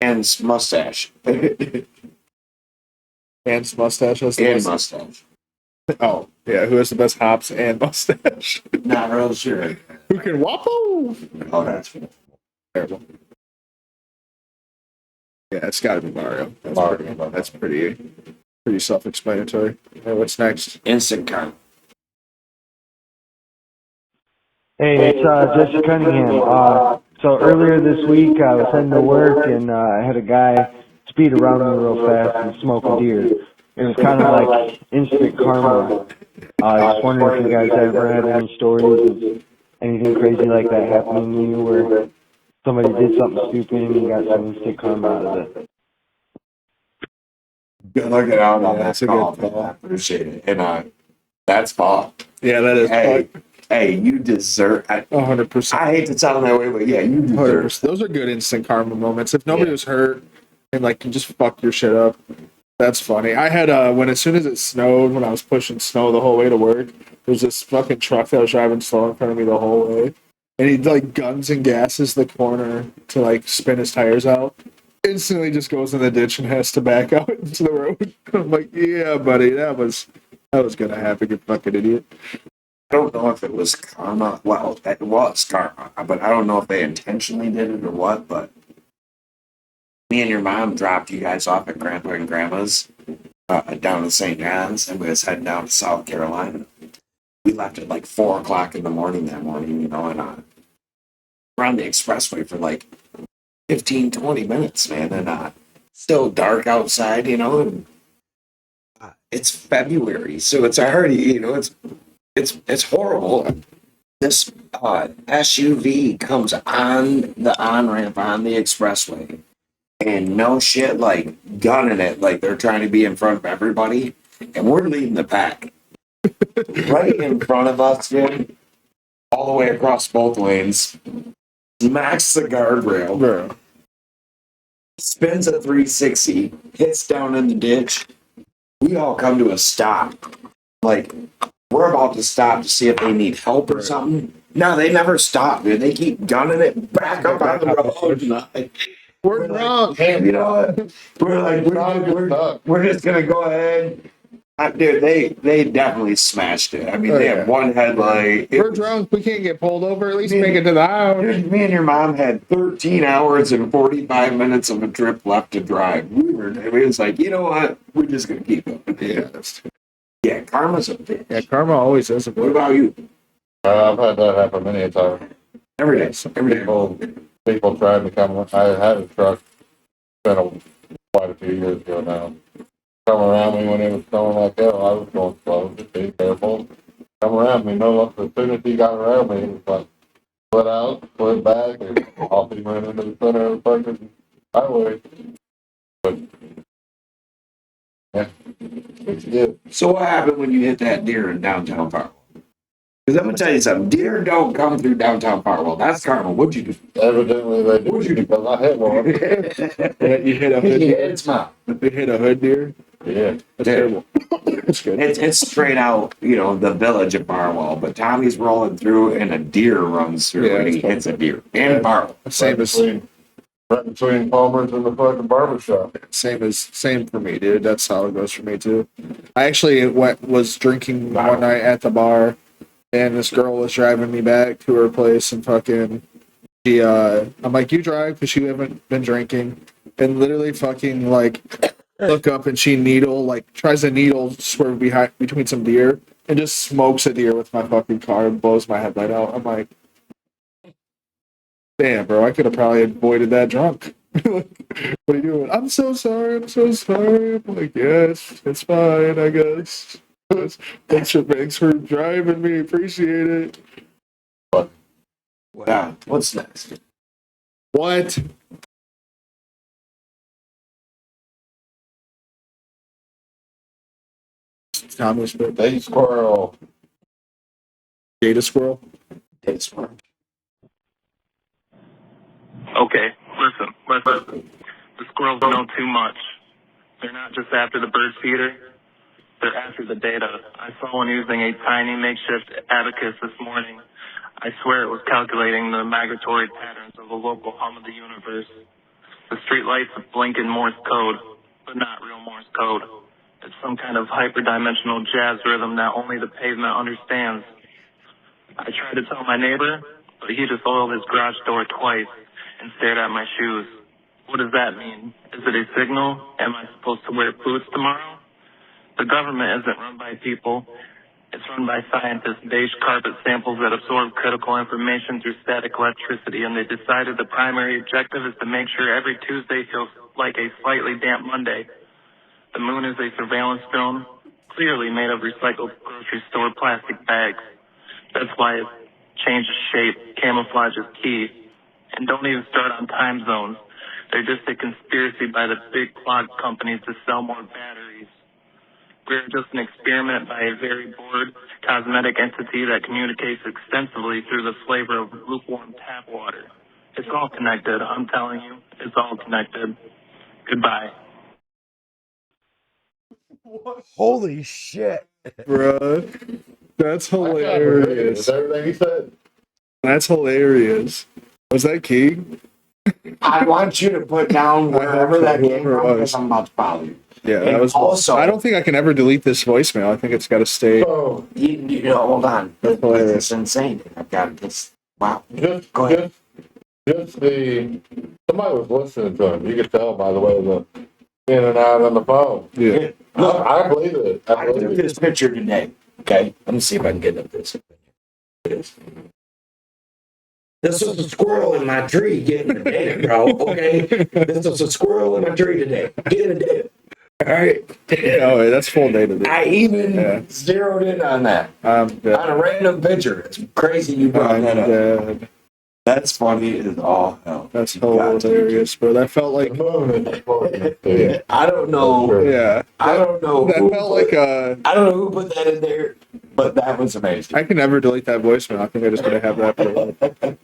And mustache. And And mustache has the best. mustache. Oh, yeah. Who has the best hops and mustache? Not real sure. Who can wappo? Oh, that's Terrible. Yeah, it's got to be Mario. That's pretty self-explanatory. Hey, what's next? instant karma. Hey, it's Jesse Cunningham. So earlier this week, I was heading to work and I had a guy speed around me real fast and smoke a deer. It was kind of like instant karma. I was wondering if you guys ever had any stories of anything crazy like that happening to you where somebody did something stupid and you got some instant karma out of it. Good looking out on Yeah, that that's a call. good call. I appreciate it. And that's Paul. Yeah, that is Hey, you deserve. I 100%. hate to sound that way, but yeah, you deserve. 100%. Those are good instant karma moments. If nobody Yeah. was hurt and like can just fuck your shit up, that's funny. I had when as soon as it snowed, when I was pushing snow the whole way to work, there's this fucking truck that was driving slow in front of me the whole way, and he like guns and gasses the corner to like spin his tires out. instantly just goes in the ditch and has to back out into the road. I'm like, yeah, buddy, that was gonna happen, you fucking idiot. I don't know if it was karma. Well, it was karma, but I don't know if they intentionally did it or what. But me and your mom dropped you guys off at Grandpa and Grandma's down to St. John's, and we was heading down to South Carolina. We left at like 4 o'clock in the morning that morning, you know, and we're on the expressway for like 15, 20 minutes, man, and still dark outside, you know. And, it's February, so it's already, you know, it's horrible. This SUV comes on the on ramp on the expressway, and no shit, like gunning it, like they're trying to be in front of everybody, and we're leading the pack. Right in front of us, dude, all the way across both lanes, smacks the guardrail, Bro. spins a 360, hits down in the ditch. We all come to a stop. Like, we're about to stop to see if they need help or something. No, they never stop, dude. They keep gunning it back up on the road. We're wrong. Like, you know what? We're like, we're just gonna go ahead. Dude, they definitely smashed it. I mean, Oh, they yeah. had one headlight. We're drunk. We can't get pulled over. At least make it to the house. Dude, me and your mom had 13 hours and 45 minutes of a trip left to drive. It was like, you know what? We're just gonna keep going. Yeah. Yeah, karma's a bitch. Yeah, karma always is a What about you? I've had that happen many a time. Every day. Every day. People tried to come. I had a truck. Quite a few years ago now. Come around me when it was snowing like hell. I was going slow. Just be careful. Come around me. No, as soon as he got around me, it was like split out, split back, and off he went into the center of the fucking highway. But yeah, it's good. So what happened when you hit that deer in downtown Farwell? Because I'm gonna tell you something. Deer don't come through downtown Farwell. That's karma. What'd you do? Evidently they do. What'd you do? Because I hit one. Yeah, you hit a hood deer. It's mine. You hit a hood deer. Yeah. That's terrible. That's good. It's straight out, you know, the village of Barwell. But Tommy's rolling through and a deer runs through Yeah, and he it's fun. hits a deer in Barwell. Same as Right between Palmer's and the fucking barber shop. same for me, dude. That's how it goes for me too. I actually was drinking one night at the bar, and this girl was driving me back to her place, and fucking she I'm like, you drive because you haven't been drinking, and literally fucking like look up and she tries to needle swerve between some deer and just smokes a deer with my fucking car and blows my headlight out. I'm like, damn, bro, I could have probably avoided that drunk. What are you doing? I'm so sorry. I'm so sorry. I'm like, yes, it's fine, I guess. Thanks for driving me. Appreciate it. What's next? What? Thomas, They squirrel. data squirrel. It's fun. Okay, listen. The squirrels know too much. They're not just after the bird feeder, they're after the data. I saw one using a tiny makeshift abacus this morning. I swear it was calculating the migratory patterns of the local hum of the universe. The streetlights blink in Morse code, but not real Morse code. It's some kind of hyperdimensional jazz rhythm that only the pavement understands. I tried to tell my neighbor, but he just oiled his garage door twice and stared at my shoes. What does that mean? Is it a signal? Am I supposed to wear boots tomorrow? The government isn't run by people. It's run by scientists, beige carpet samples that absorb critical information through static electricity, and they decided the primary objective is to make sure every Tuesday feels like a slightly damp Monday. The moon is a surveillance film, clearly made of recycled grocery store plastic bags. That's why it changes shape, camouflage is key. And don't even start on time zones. They're just a conspiracy by the big clog companies to sell more batteries. We're just an experiment by a very bored cosmetic entity that communicates extensively through the flavor of lukewarm tap water. It's all connected, I'm telling you. It's all connected. Goodbye. Holy shit. Bruh. That's Is hilarious. everything he said? That's hilarious. Was that King? I want you to put down wherever that came from because I'm about to follow you. Yeah, And that was also. I don't think I can ever delete this voicemail. I think it's got to stay. So, You know, hold on. This hilarious. is insane. I've got this. Wow. just, Go ahead. somebody was listening to him. You could tell by the way the in and out on the phone. Yeah. Look, I believe it. I took this picture today. Okay, let me see if I can get up this. This was a squirrel in my tree getting a dip, bro. Okay, this was a squirrel in my tree today getting a dip. All right. Oh, that's full data. I even zeroed in on that on a random picture. It's crazy you brought that up. That's funny as all hell. That's hilarious, bro. That felt like I don't know. yeah. I don't know. That felt like a. I don't know who put that in there, but that was amazing. I can never delete that voicemail. I think I just gotta have that for a while.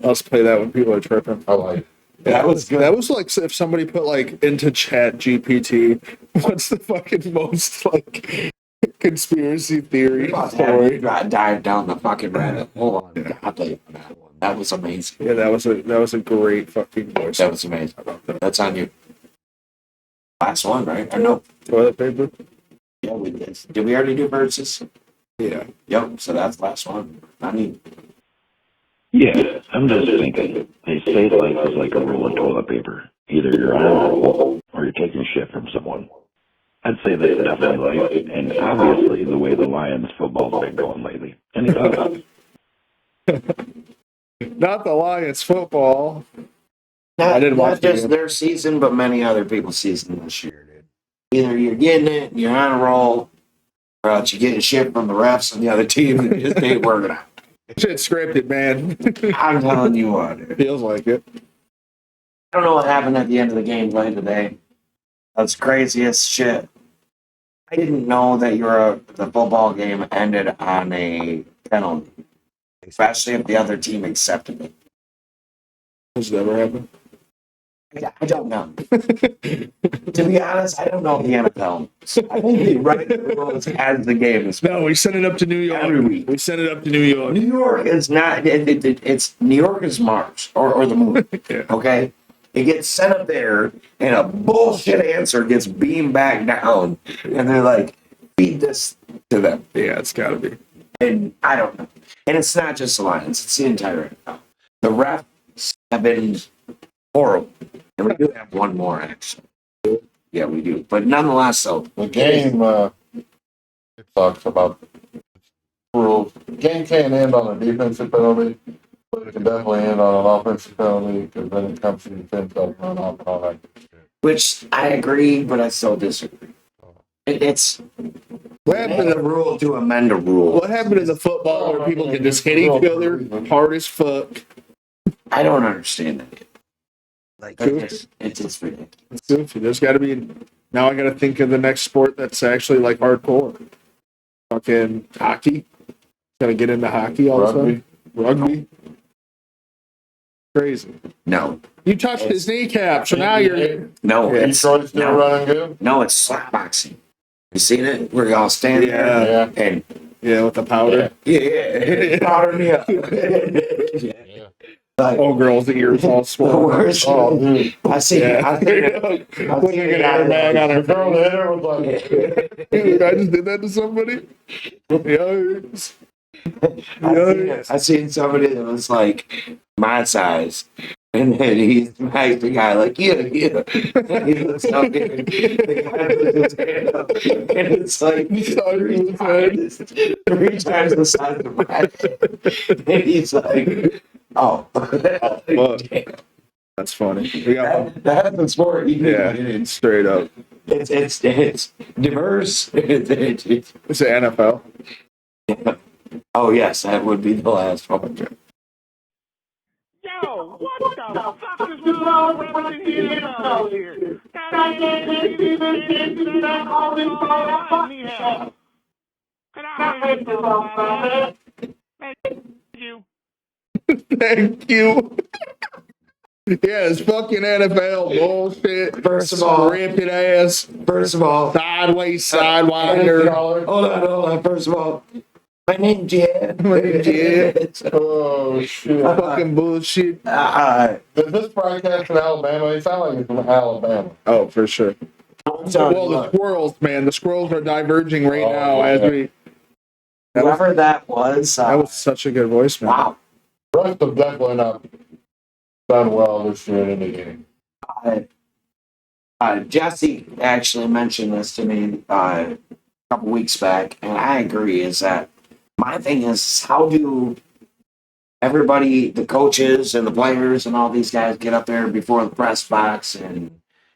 I'll just play that when people are tripping. I like it. That was good. That was like if somebody put like into Chat GPT, what's the fucking most like conspiracy theory story? Dive down the fucking rabbit hole. I'll tell you that one. That was amazing. Yeah, that was a great fucking voice. That was amazing. That's on you. Last one, right? Or no? Toilet paper. Yeah, we did. Did we already do verses? Yeah. Yep. So that's last one. I mean, Yeah, I'm just thinking. They say life is like a roll of toilet paper. Either you're on a roll or you're taking shit from someone. I'd say that's definitely life, and obviously the way the Lions football's been going lately. Any thoughts? Not the Lions football. not, I didn't watch not the just game. their season, but many other people's season this year, dude. Either you're getting it, you're on a roll, or else you're getting shit from the refs and the other team and it just ain't working out. Shit's scripted, man. I'm telling you what, dude. Feels like it. I don't know what happened at the end of the game play today. That's crazy as shit. I didn't know that the football game ended on a penalty, especially if the other team accepted it. Has that ever happened? I don't know. To be honest, I don't know the NFL. I think they write the rules as the game is. No, we sent it up to New York. Every week. We sent it up to New York. New York is not. It's New York is Mars or the moon. Yeah. Okay, it gets sent up there, and a bullshit answer gets beamed back down, and they're like, "Feed this to them." Yeah, it's got to be. And I don't know. And it's not just the Lions; it's the entire NFL. The refs have been horrible, and we do have one more actually. Yeah, we do. But nonetheless, so The game, it talks about rules. The game can't end on a defensive penalty, but it can definitely end on an offensive penalty because then it comes to defense up, run off, and all that. which I agree, but I still disagree. It's What happened a rule to amend a rule. What happened in the football where people can just hit each other hard as fuck? I don't understand that. Like, Goofy. It's just ridiculous. It's goofy. There's got to be. Now I got to think of the next sport that's actually like hardcore. Fucking hockey. Got to get into hockey all of a sudden. Rugby. Crazy. No, You touched his kneecap, so now you're. no, Yeah. it's Detroit's still no, running good? no, it's slap boxing. You seen it? We're all standing Yeah. there and Yeah, with the powder. yeah, powder me up. Yeah. Like, Oh, girls' ears all the swollen. worst. Oh, dude. I seen it. I seen it. Putting an airbag on her The girl there was like, Dude, I just did that to somebody. Yikes. Yikes. I seen somebody that was like my size, and then he smacked the guy like, yeah. And he looks up there, and the guy puts his hand up, and it's like three times the size of my head. And he's like, oh. Fuck. That's funny. We got That's the sport. yeah, straight up. It's diverse. It's the NFL. Oh yes, that would be the last one. Yo, what the fuck is going on with the NFL here? Can I have this on, Thank you. Thank you. Yeah, it's fucking NFL bullshit. First of all- Scripted ass, First of all, sideways, sidewinder. hold on. First of all, My name's Ed. My name's Ed. Oh, shit. Fucking bullshit. Does this broadcast in Alabama? They sound like it's from Alabama. Oh, for sure. I'm telling you Well, the what, squirrels, man. The squirrels are diverging right Oh, now yeah. as we. whoever that was, That was such a good voice, man. wow. Rest have definitely not done well this year in the game. Jesse actually mentioned this to me a couple weeks back, and I agree. Is that my thing is how do everybody, the coaches and the players and all these guys get up there before the press box and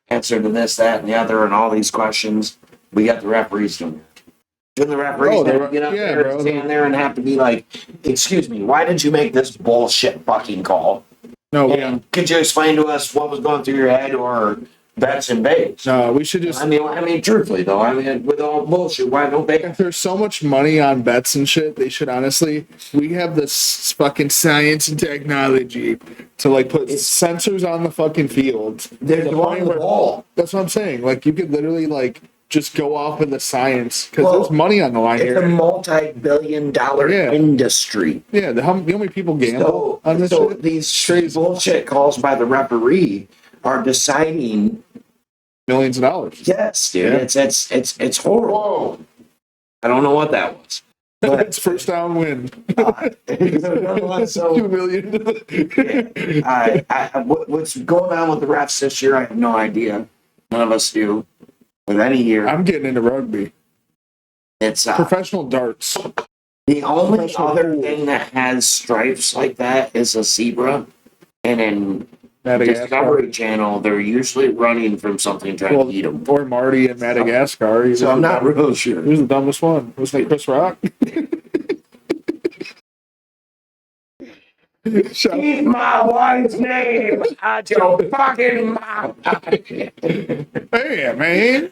answer to this, that, and the other, and all these questions? We got the referees doing it. Shouldn't the referees have to get up there and stand there and have to be like, excuse me, why did you make this bullshit fucking call? No, And could you explain to us what was going through your head or bets and baits? no, we should just. I mean, truthfully though, I mean, with all bullshit, why don't they? If there's so much money on bets and shit, they should honestly. We have this fucking science and technology to like put sensors on the fucking field. They're To the on point the where- ball. That's what I'm saying. Like you could literally like just go off with the science because Well, there's money on the line It's a here. multi-billion-dollar Yeah. industry. Yeah, how many people gamble on this So shit? these bullshit calls by the referee are deciding. Millions of dollars. Yes, dude, Yeah. it's horrible. Whoa! I don't know what that was. But It's first down win. so, 2 million. what's going on with the refs this year? I have no idea. None of us do. With any year, I'm getting into rugby. it's Professional darts. the only professional other pool. thing that has stripes like that is a zebra, and in Madagascar. Discovery Channel, they're usually running from something trying to eat them. Or Marty in Madagascar. He So was I'm the not dumb- real sure. He was the dumbest one. Was it Chris Rock? Shout- Keep my wife's name out your fucking mouth. Hey, man.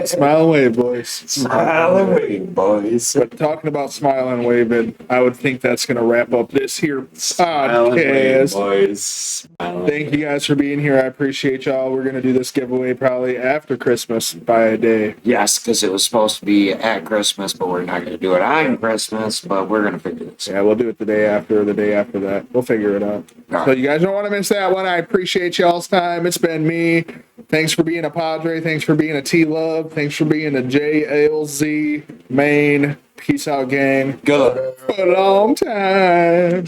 Smile and wave, boys. Smile and wave, boys. But talking about smile and waving, I would think that's going to wrap up this here Smile and wave, podcast. boys. Smile and Thank you guys for being here. I appreciate y'all. We're going to do this giveaway probably after Christmas by a day. Yes, because it was supposed to be at Christmas, but we're not going to do it on Christmas, but we're going to figure this out. Yeah, we'll do it the day after or the day after that. We'll figure it out. So you guys don't want to miss that one. I appreciate y'all's time. It's been me. Thanks for being a Padre. Thanks for being a T-Love. Thanks for being a JLZ Maine. Peace out, gang. Good. For a long time.